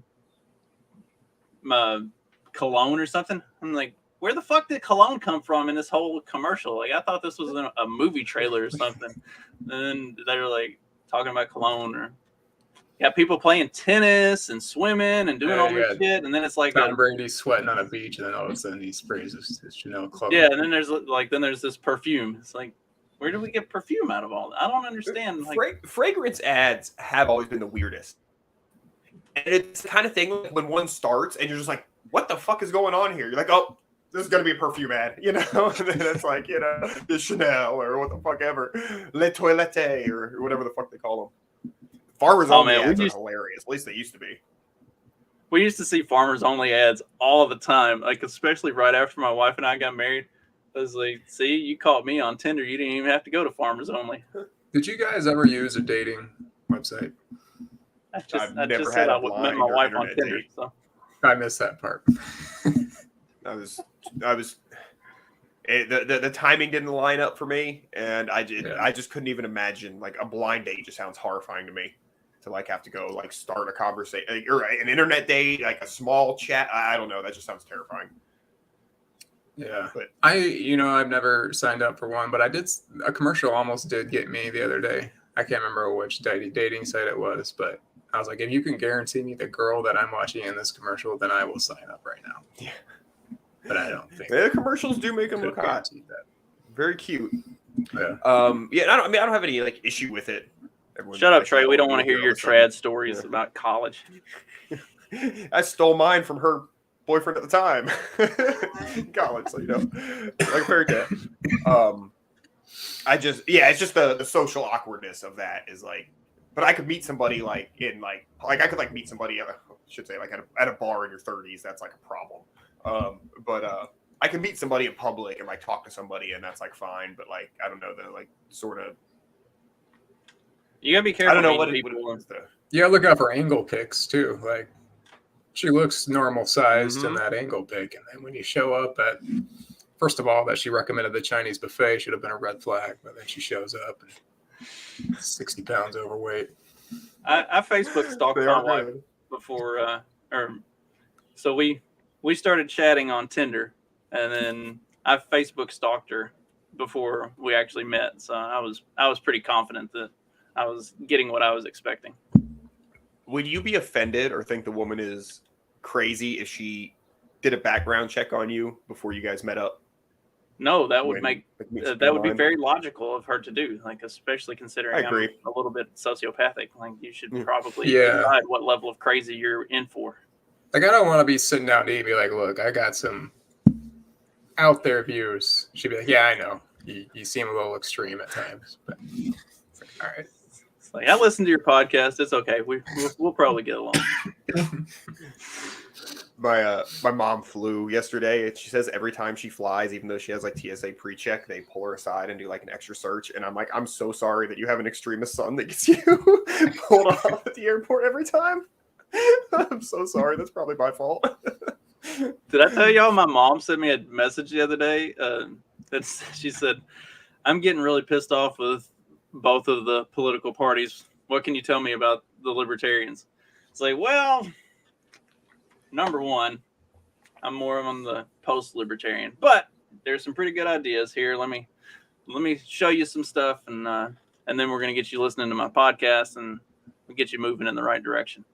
S3: cologne or something. I'm like, where the fuck did cologne come from in this whole commercial? Like, I thought this was a movie trailer or something. And then they're like talking about cologne, or got people playing tennis and swimming and doing all this shit. And then it's like
S4: Tom Brady sweating on a beach, and then all of a sudden he sprays his Chanel cologne.
S3: Yeah, and then there's this perfume. It's like, where do we get perfume out of all that? I don't understand. Like,
S5: fragrance ads have always been the weirdest. And it's the kind of thing when one starts and you're just like, what the fuck is going on here? You're like, oh, this is going to be a perfume ad, And then it's like, the Chanel or what the fuck ever. Le Toilette or whatever the fuck they call them. Farmers Only ads are hilarious. At least they used to be.
S3: We used to see Farmers Only ads all the time, like especially right after my wife and I got married. I was like, see, you caught me on Tinder. You didn't even have to go to Farmers Only.
S4: Did you guys ever use a dating website?
S3: I just said I met my wife on Tinder. So.
S4: I missed that part.
S5: The timing didn't line up for me, and I just couldn't even imagine, like, a blind date just sounds horrifying to me, to like have to go like start a conversation or an internet date, like a small chat. I don't know, that just sounds terrifying.
S4: Yeah, but I've never signed up for one, but I did. A commercial almost did get me the other day. I can't remember which dating site it was, but I was like, if you can guarantee me the girl that I'm watching in this commercial, then I will sign up right now.
S5: Yeah.
S4: But I don't think
S5: the commercials do make them look hot. Very cute.
S4: Yeah.
S5: I don't have any like issue with it.
S3: Shut up, Trey. We don't want to hear your trad stories about college.
S5: I stole mine from her boyfriend at the time. College, so like a fairy tale. It's just the social awkwardness of that is like. But I could meet somebody like I could meet somebody at a bar in your 30s. That's like a problem. But I can meet somebody in public and like talk to somebody, and that's like fine. But like I don't know, the like sort of.
S3: You gotta be careful.
S5: I don't know what
S3: people.
S4: Yeah, look out for angle pics too. Like she looks normal sized in that angle pic, and then when you show up at, first of all, that she recommended the Chinese buffet should have been a red flag. But then she shows up and 60 pounds overweight.
S3: I Facebook stalked my wife before, so we started chatting on Tinder, and then I Facebook stalked her before we actually met. So I was pretty confident that I was getting what I was expecting.
S5: Would you be offended or think the woman is crazy if she did a background check on you before you guys met up?
S3: No, that would be very logical of her to do. Like, especially considering I'm a little bit sociopathic. Like, you should probably decide what level of crazy you're in for.
S4: Like, I don't want to be sitting down to eat and be like, look, I got some out there views. She'd be like, yeah, I know. You seem a little extreme at times. But it's like, all right.
S3: It's like, I listened to your podcast. It's okay. We'll probably get along.
S5: My mom flew yesterday, and she says every time she flies, even though she has like TSA pre-check, they pull her aside and do like an extra search. And I'm like, I'm so sorry that you have an extremist son that gets you pulled off at the airport every time. I'm so sorry. That's probably my fault.
S3: Did I tell y'all my mom sent me a message the other day? She said, I'm getting really pissed off with both of the political parties. What can you tell me about the libertarians? It's like, well, number one, I'm more on the post-libertarian, but there's some pretty good ideas here. Let me show you some stuff, and then we're gonna get you listening to my podcast, and we'll get you moving in the right direction.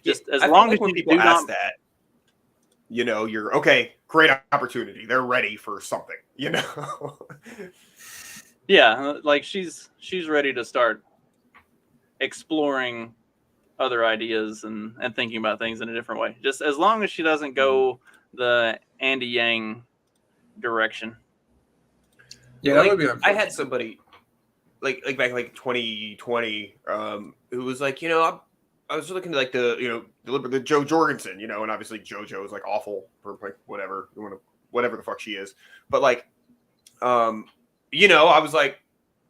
S3: Just as
S5: I feel
S3: long
S5: like
S3: as
S5: when
S3: you
S5: people
S3: do
S5: ask
S3: not,
S5: that, you know, you're okay, great opportunity. They're ready for something, you know.
S3: yeah, like she's ready to start exploring other ideas and thinking about things in a different way. Just as long as she doesn't go the Andy Yang direction.
S4: Yeah,
S5: Like,
S4: that would be
S5: I
S4: unfortunate.
S5: had somebody like back like 2020 who was like, you know, I was looking at like the Joe Jorgensen, you know, and obviously JoJo is like awful for like whatever the fuck she is, but like you know, I was like,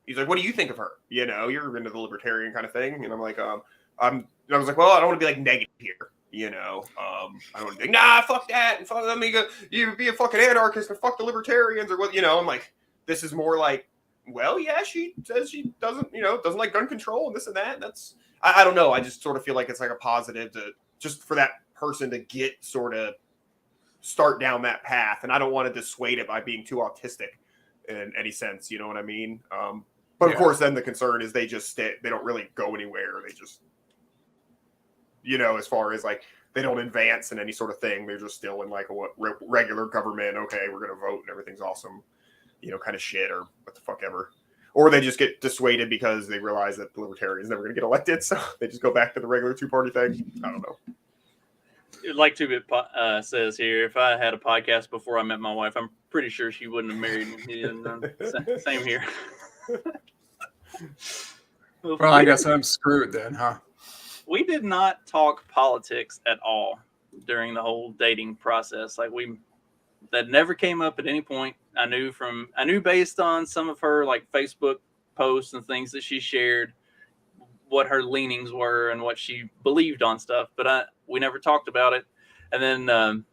S5: he's like, what do you think of her? You know, you're into the libertarian kind of thing, and I'm like, I was like, well, I don't want to be like negative here, you know. I don't want to be like, nah, fuck that, and fuck, let me go, you be a fucking anarchist and fuck the libertarians or what, you know. I'm like, this is more like, well, yeah, she says she doesn't like gun control and this and that. And that's, I don't know. I just sort of feel like it's like a positive to just for that person to get sort of start down that path, and I don't want to dissuade it by being too autistic in any sense, you know what I mean? But of course, then the concern is they just stay, they don't really go anywhere. They just, you know, as far as like they don't advance in any sort of thing. They're just still in like a regular government. Okay, we're gonna vote and everything's awesome, you know, kind of shit or what the fuck ever. Or they just get dissuaded because they realize that the libertarians never gonna get elected, so they just go back to the regular two-party thing. I don't know.
S3: Like Two-Bit says here, if I had a podcast before I met my wife, I'm pretty sure she wouldn't have married me. Same here.
S4: Well, I guess I'm screwed then, huh?
S3: We did not talk politics at all during the whole dating process. Like that never came up at any point. I knew based on some of her like Facebook posts and things that she shared what her leanings were and what she believed on stuff, but we never talked about it. And then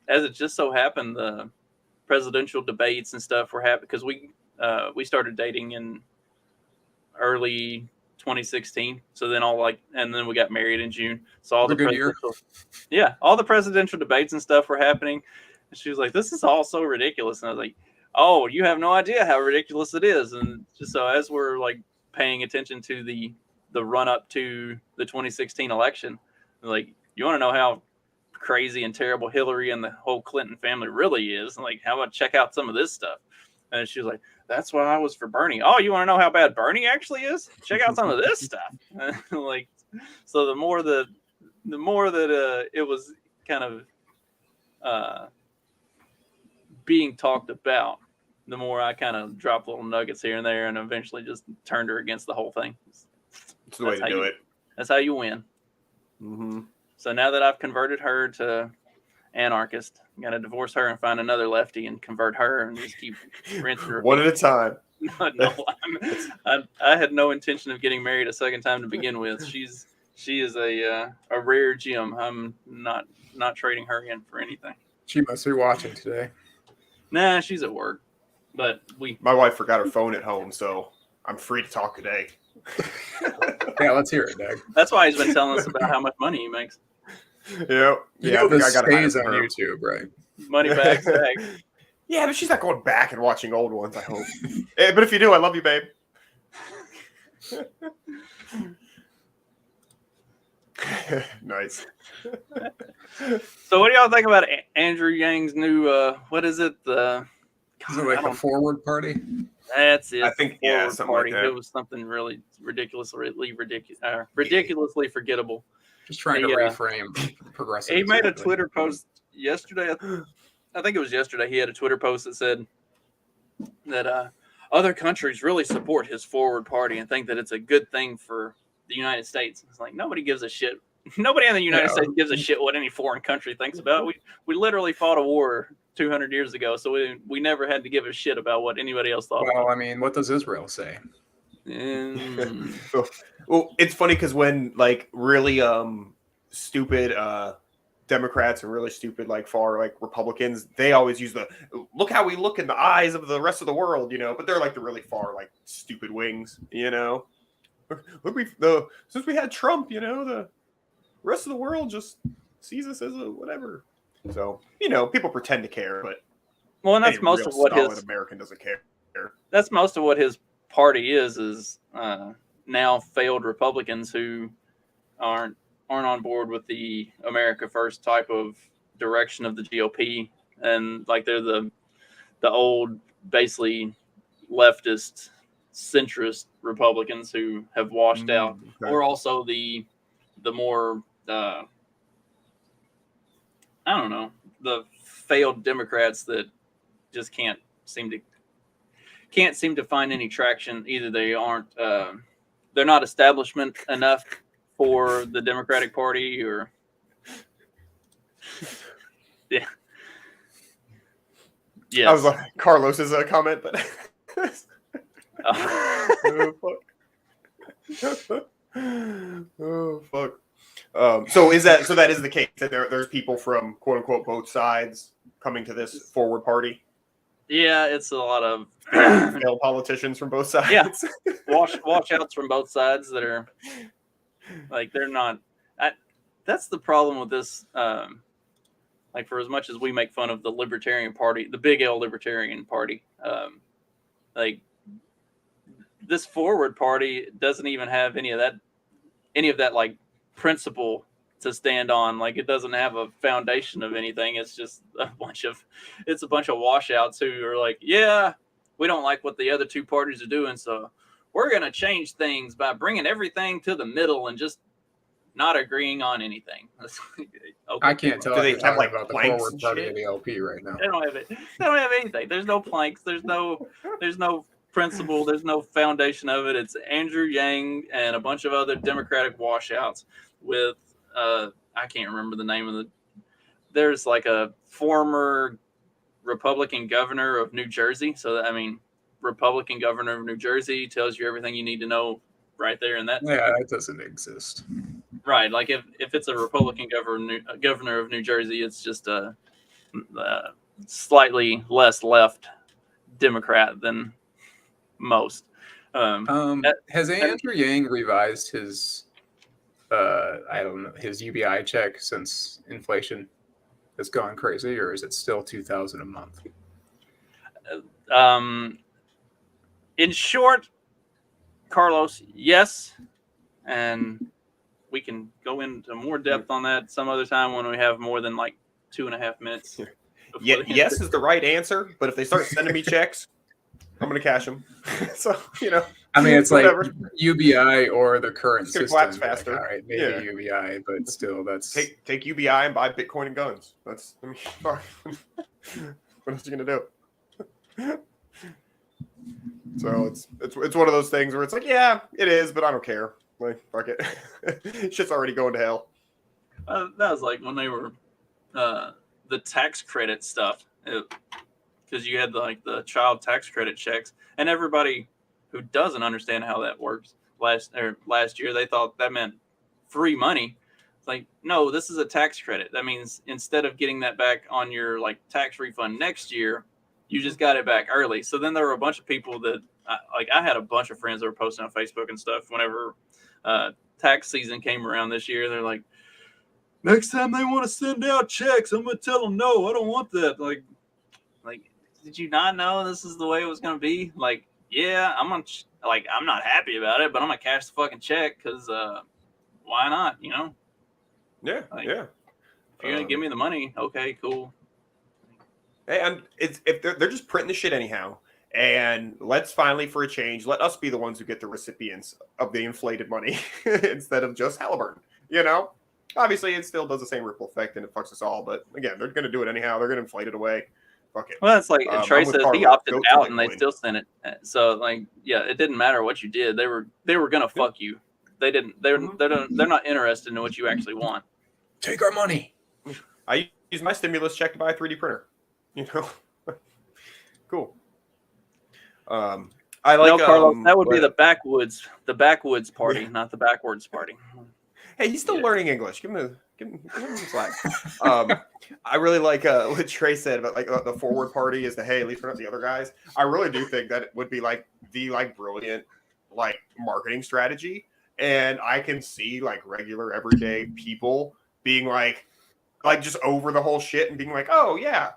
S3: as it just so happened, the presidential debates and stuff were happening because we started dating in early 2016. So then and then we got married in June. So all the presidential debates and stuff were happening. And she was like, "This is all so ridiculous." And I was like, "Oh, you have no idea how ridiculous it is." And just so as we're like paying attention to the run up to the 2016 election, like, you want to know how crazy and terrible Hillary and the whole Clinton family really is, and like, how about check out some of this stuff? And she was like, "That's why I was for Bernie." "Oh, you want to know how bad Bernie actually is? Check out some of this stuff." Like, so the more that it was kind of being talked about, the more I kind of dropped little nuggets here and there, and eventually just turned her against the whole thing.
S5: It's the way to do it.
S3: That's how you win.
S5: Mm-hmm.
S3: So now that I've converted her to anarchist, I'm gonna divorce her and find another lefty and convert her and just keep rinsing her.
S5: One at a time.
S3: No, I had no intention of getting married a second time to begin with. She is a rare gem. I'm not trading her in for anything.
S4: She must be watching today.
S3: Nah, she's at work. But
S5: My wife forgot her phone at home, so I'm free to talk today.
S4: Yeah, let's hear it, Doug.
S3: that's why he's been telling us about how much money he makes.
S5: Yeah,
S4: You know, this
S5: I gotta
S4: stays
S5: hire
S4: on
S5: her.
S4: YouTube, right?
S3: Money back.
S5: Yeah, but she's not going back and watching old ones, I hope. But if you do, I love you, babe. Nice.
S3: So what do y'all think about Andrew Yang's new what is it?
S4: Is it like a forward party?
S3: That's it.
S5: I think,
S3: Forward
S5: yeah, something like that.
S3: It was something really ridiculously forgettable.
S4: Just trying to reframe progressive.
S3: He made a Twitter post yesterday. I think it was yesterday. He had a Twitter post that said that other countries really support his forward party and think that it's a good thing for the United States. It's like, nobody gives a shit. Nobody in the United States gives a shit what any foreign country thinks about it. We literally fought a war 200 years ago, so we never had to give a shit about what anybody else thought.
S4: Well, I mean, what does Israel say?
S5: Well, it's funny because when like really stupid Democrats and really stupid, like far like Republicans, they always use the look how we look in the eyes of the rest of the world, but they're like the really far, like stupid wings, Look, since we had Trump, the rest of the world just sees us as a whatever. So, people pretend to care, but
S3: Well, and that's
S5: any
S3: most
S5: real
S3: of what
S5: solid
S3: his
S5: American doesn't care.
S3: that's most of what his party is now failed Republicans who aren't on board with the America First type of direction of the GOP, and like they're the old basically leftist centrist Republicans who have washed out,
S5: Okay.
S3: or also the more I don't know, the failed Democrats that just can't seem to find any traction. Either they aren't they're not establishment enough for the Democratic Party, or yeah.
S5: I was
S3: Yes.
S5: like Carlos's comment, but oh fuck. So that is the case that there's people from quote unquote both sides coming to this forward party.
S3: Yeah, it's a lot of
S5: Failed politicians from both sides.
S3: Yeah. washouts from both sides that are like they're not. That's the problem with this. Like for as much as we make fun of the Libertarian Party, the big L Libertarian Party, like this forward party doesn't even have any of that like principle to stand on. Like it doesn't have a foundation of anything. It's just a bunch of washouts who are like, yeah, we don't like what the other two parties are doing, so we're gonna change things by bringing everything to the middle and just not agreeing on anything. Okay.
S4: I can't tell
S5: Do
S4: if
S5: they
S4: you're
S5: have,
S4: talking
S5: like,
S4: about the
S5: planks
S4: forward
S5: and
S4: party
S5: shit?
S4: of the LP right now.
S3: They don't have it. They don't have anything. There's no planks. There's no principle. There's no foundation of it. It's Andrew Yang and a bunch of other Democratic washouts with I can't remember the name of the. There's like a former Republican governor of New Jersey. So Republican governor of New Jersey tells you everything you need to know right there in that.
S4: Yeah, that doesn't exist.
S3: Right, like if it's a Republican governor of New Jersey, it's just a slightly less left Democrat than most.
S4: Has Andrew Yang revised his his UBI check since inflation has gone crazy, or is it still $2,000 a month?
S3: In short, Carlos, yes, and we can go into more depth on that some other time when we have more than like 2.5 minutes.
S5: Yeah, yes is the right answer, but if they start sending me checks, I'm gonna cash them. So
S4: I mean, it's
S5: whatever.
S4: like UBI or the current
S5: It's gonna
S4: system.
S5: collapse
S4: Like,
S5: faster.
S4: all right, maybe
S5: Yeah.
S4: UBI, but still, that's
S5: Take UBI and buy Bitcoin and guns. That's what else are you gonna do? So it's one of those things where it's like, yeah, it is, but I don't care. Like, fuck it. Shit's already going to hell.
S3: That was like when they were the tax credit stuff, because you had the child tax credit checks, and everybody who doesn't understand how that works last year, they thought that meant free money. It's like, no, this is a tax credit. That means instead of getting that back on your tax refund next year, you just got it back early. So then there were a bunch of people that I had a bunch of friends that were posting on Facebook and stuff whenever tax season came around this year. They're like, next time they want to send out checks, I'm gonna tell them no, I don't want that. Like, did you not know this is the way it was gonna be? Like, yeah, I'm not happy about it, but I'm gonna cash the fucking check because why not?
S5: Yeah,
S3: yeah. If you're gonna give me the money, okay, cool.
S5: And if they're just printing the shit anyhow, and let's finally, for a change, let us be the ones who get the recipients of the inflated money instead of just Halliburton. Obviously it still does the same ripple effect and it fucks us all. But again, they're going to do it anyhow. They're going to inflate it away. Fuck it.
S3: Well, it's like Trey
S5: I'm with
S3: says he
S5: Carlos.
S3: opted
S5: Go to
S3: out and they
S5: Bitcoin.
S3: still sent it. So yeah, it didn't matter what you did. They were gonna fuck you. They didn't. They're not interested in what you actually want.
S4: take our money.
S5: I use my stimulus check to buy a 3D printer. Cool. I like
S3: No, Carlos, that would be
S5: but-
S3: the backwoods party, not the backwards party.
S5: Hey, he's still learning English. Give him some slack. I really like what Trey said about like the forward party is the hey, at least we're not the other guys. I really do think that it would be like the like brilliant like marketing strategy, and I can see like regular everyday people being like just over the whole shit and being like, oh yeah,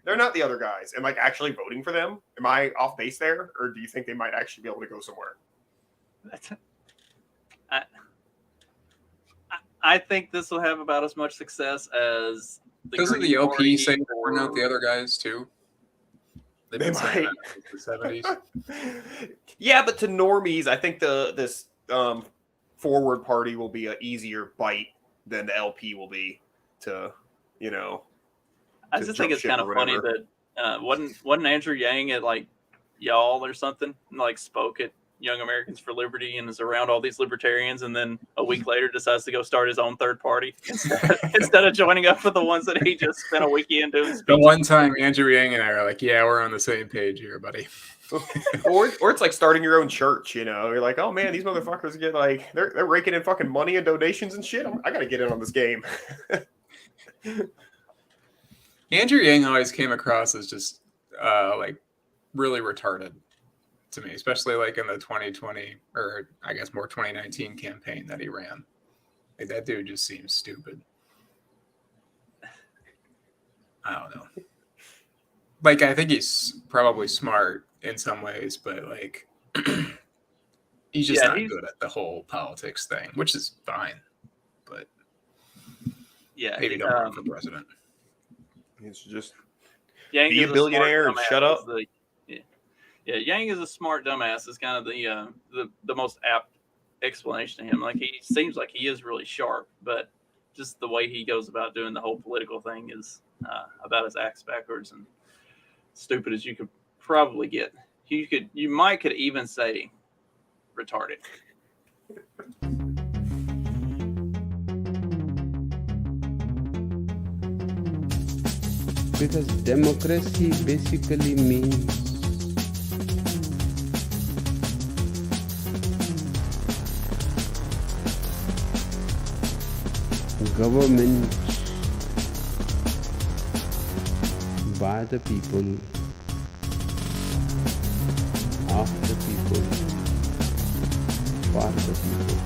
S5: they're not the other guys, and like actually voting for them. Am I off base there, or do you think they might actually be able to go somewhere?
S3: I think this will have about as much success as
S4: Doesn't the
S3: Green
S4: LP
S3: Party
S4: say that we're not
S3: or-
S4: the other guys too? They've
S5: They
S4: been saying
S5: might.
S4: that since the 70s.
S5: Yeah, but to normies, I think this forward party will be an easier bite than the LP will be to, you know.
S3: I
S5: to
S3: just
S5: jump
S3: think it's
S5: ship
S3: kind
S5: or
S3: of funny
S5: whatever.
S3: that wasn't Andrew Yang at like y'all or something, and, like spoke at Young Americans for Liberty and is around all these libertarians, and then a week later decides to go start his own third party instead of joining up with the ones that he just spent a weekend doing.
S4: The
S3: speeches.
S4: one time Andrew Yang and I are like, yeah, we're on the same page here, buddy.
S5: or it's like starting your own church, you know. You're like, oh man, these motherfuckers get like they're raking in fucking money and donations and shit. I got to get in on this game.
S4: Andrew Yang always came across as just like really retarded to me, especially like in the 2020 or I guess more 2019 campaign that he ran. Like that dude just seems stupid. I don't know. Like I think he's probably smart in some ways, but like he's just not good at the whole politics thing, which is fine. But
S3: Yeah,
S4: maybe don't run for president.
S5: It's just
S3: Yang
S5: be
S3: is
S5: a billionaire
S3: smart
S5: and shut
S3: dumbass,
S5: up.
S3: is yeah, Yang is a smart dumbass. Is kind of the most apt explanation to him. Like he seems like he is really sharp, but just the way he goes about doing the whole political thing is about as axe backwards and stupid as you could probably get. You might could even say retarded.
S8: Because democracy basically means government by the people, of the people, for the people.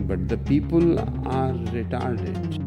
S8: But the people are retarded.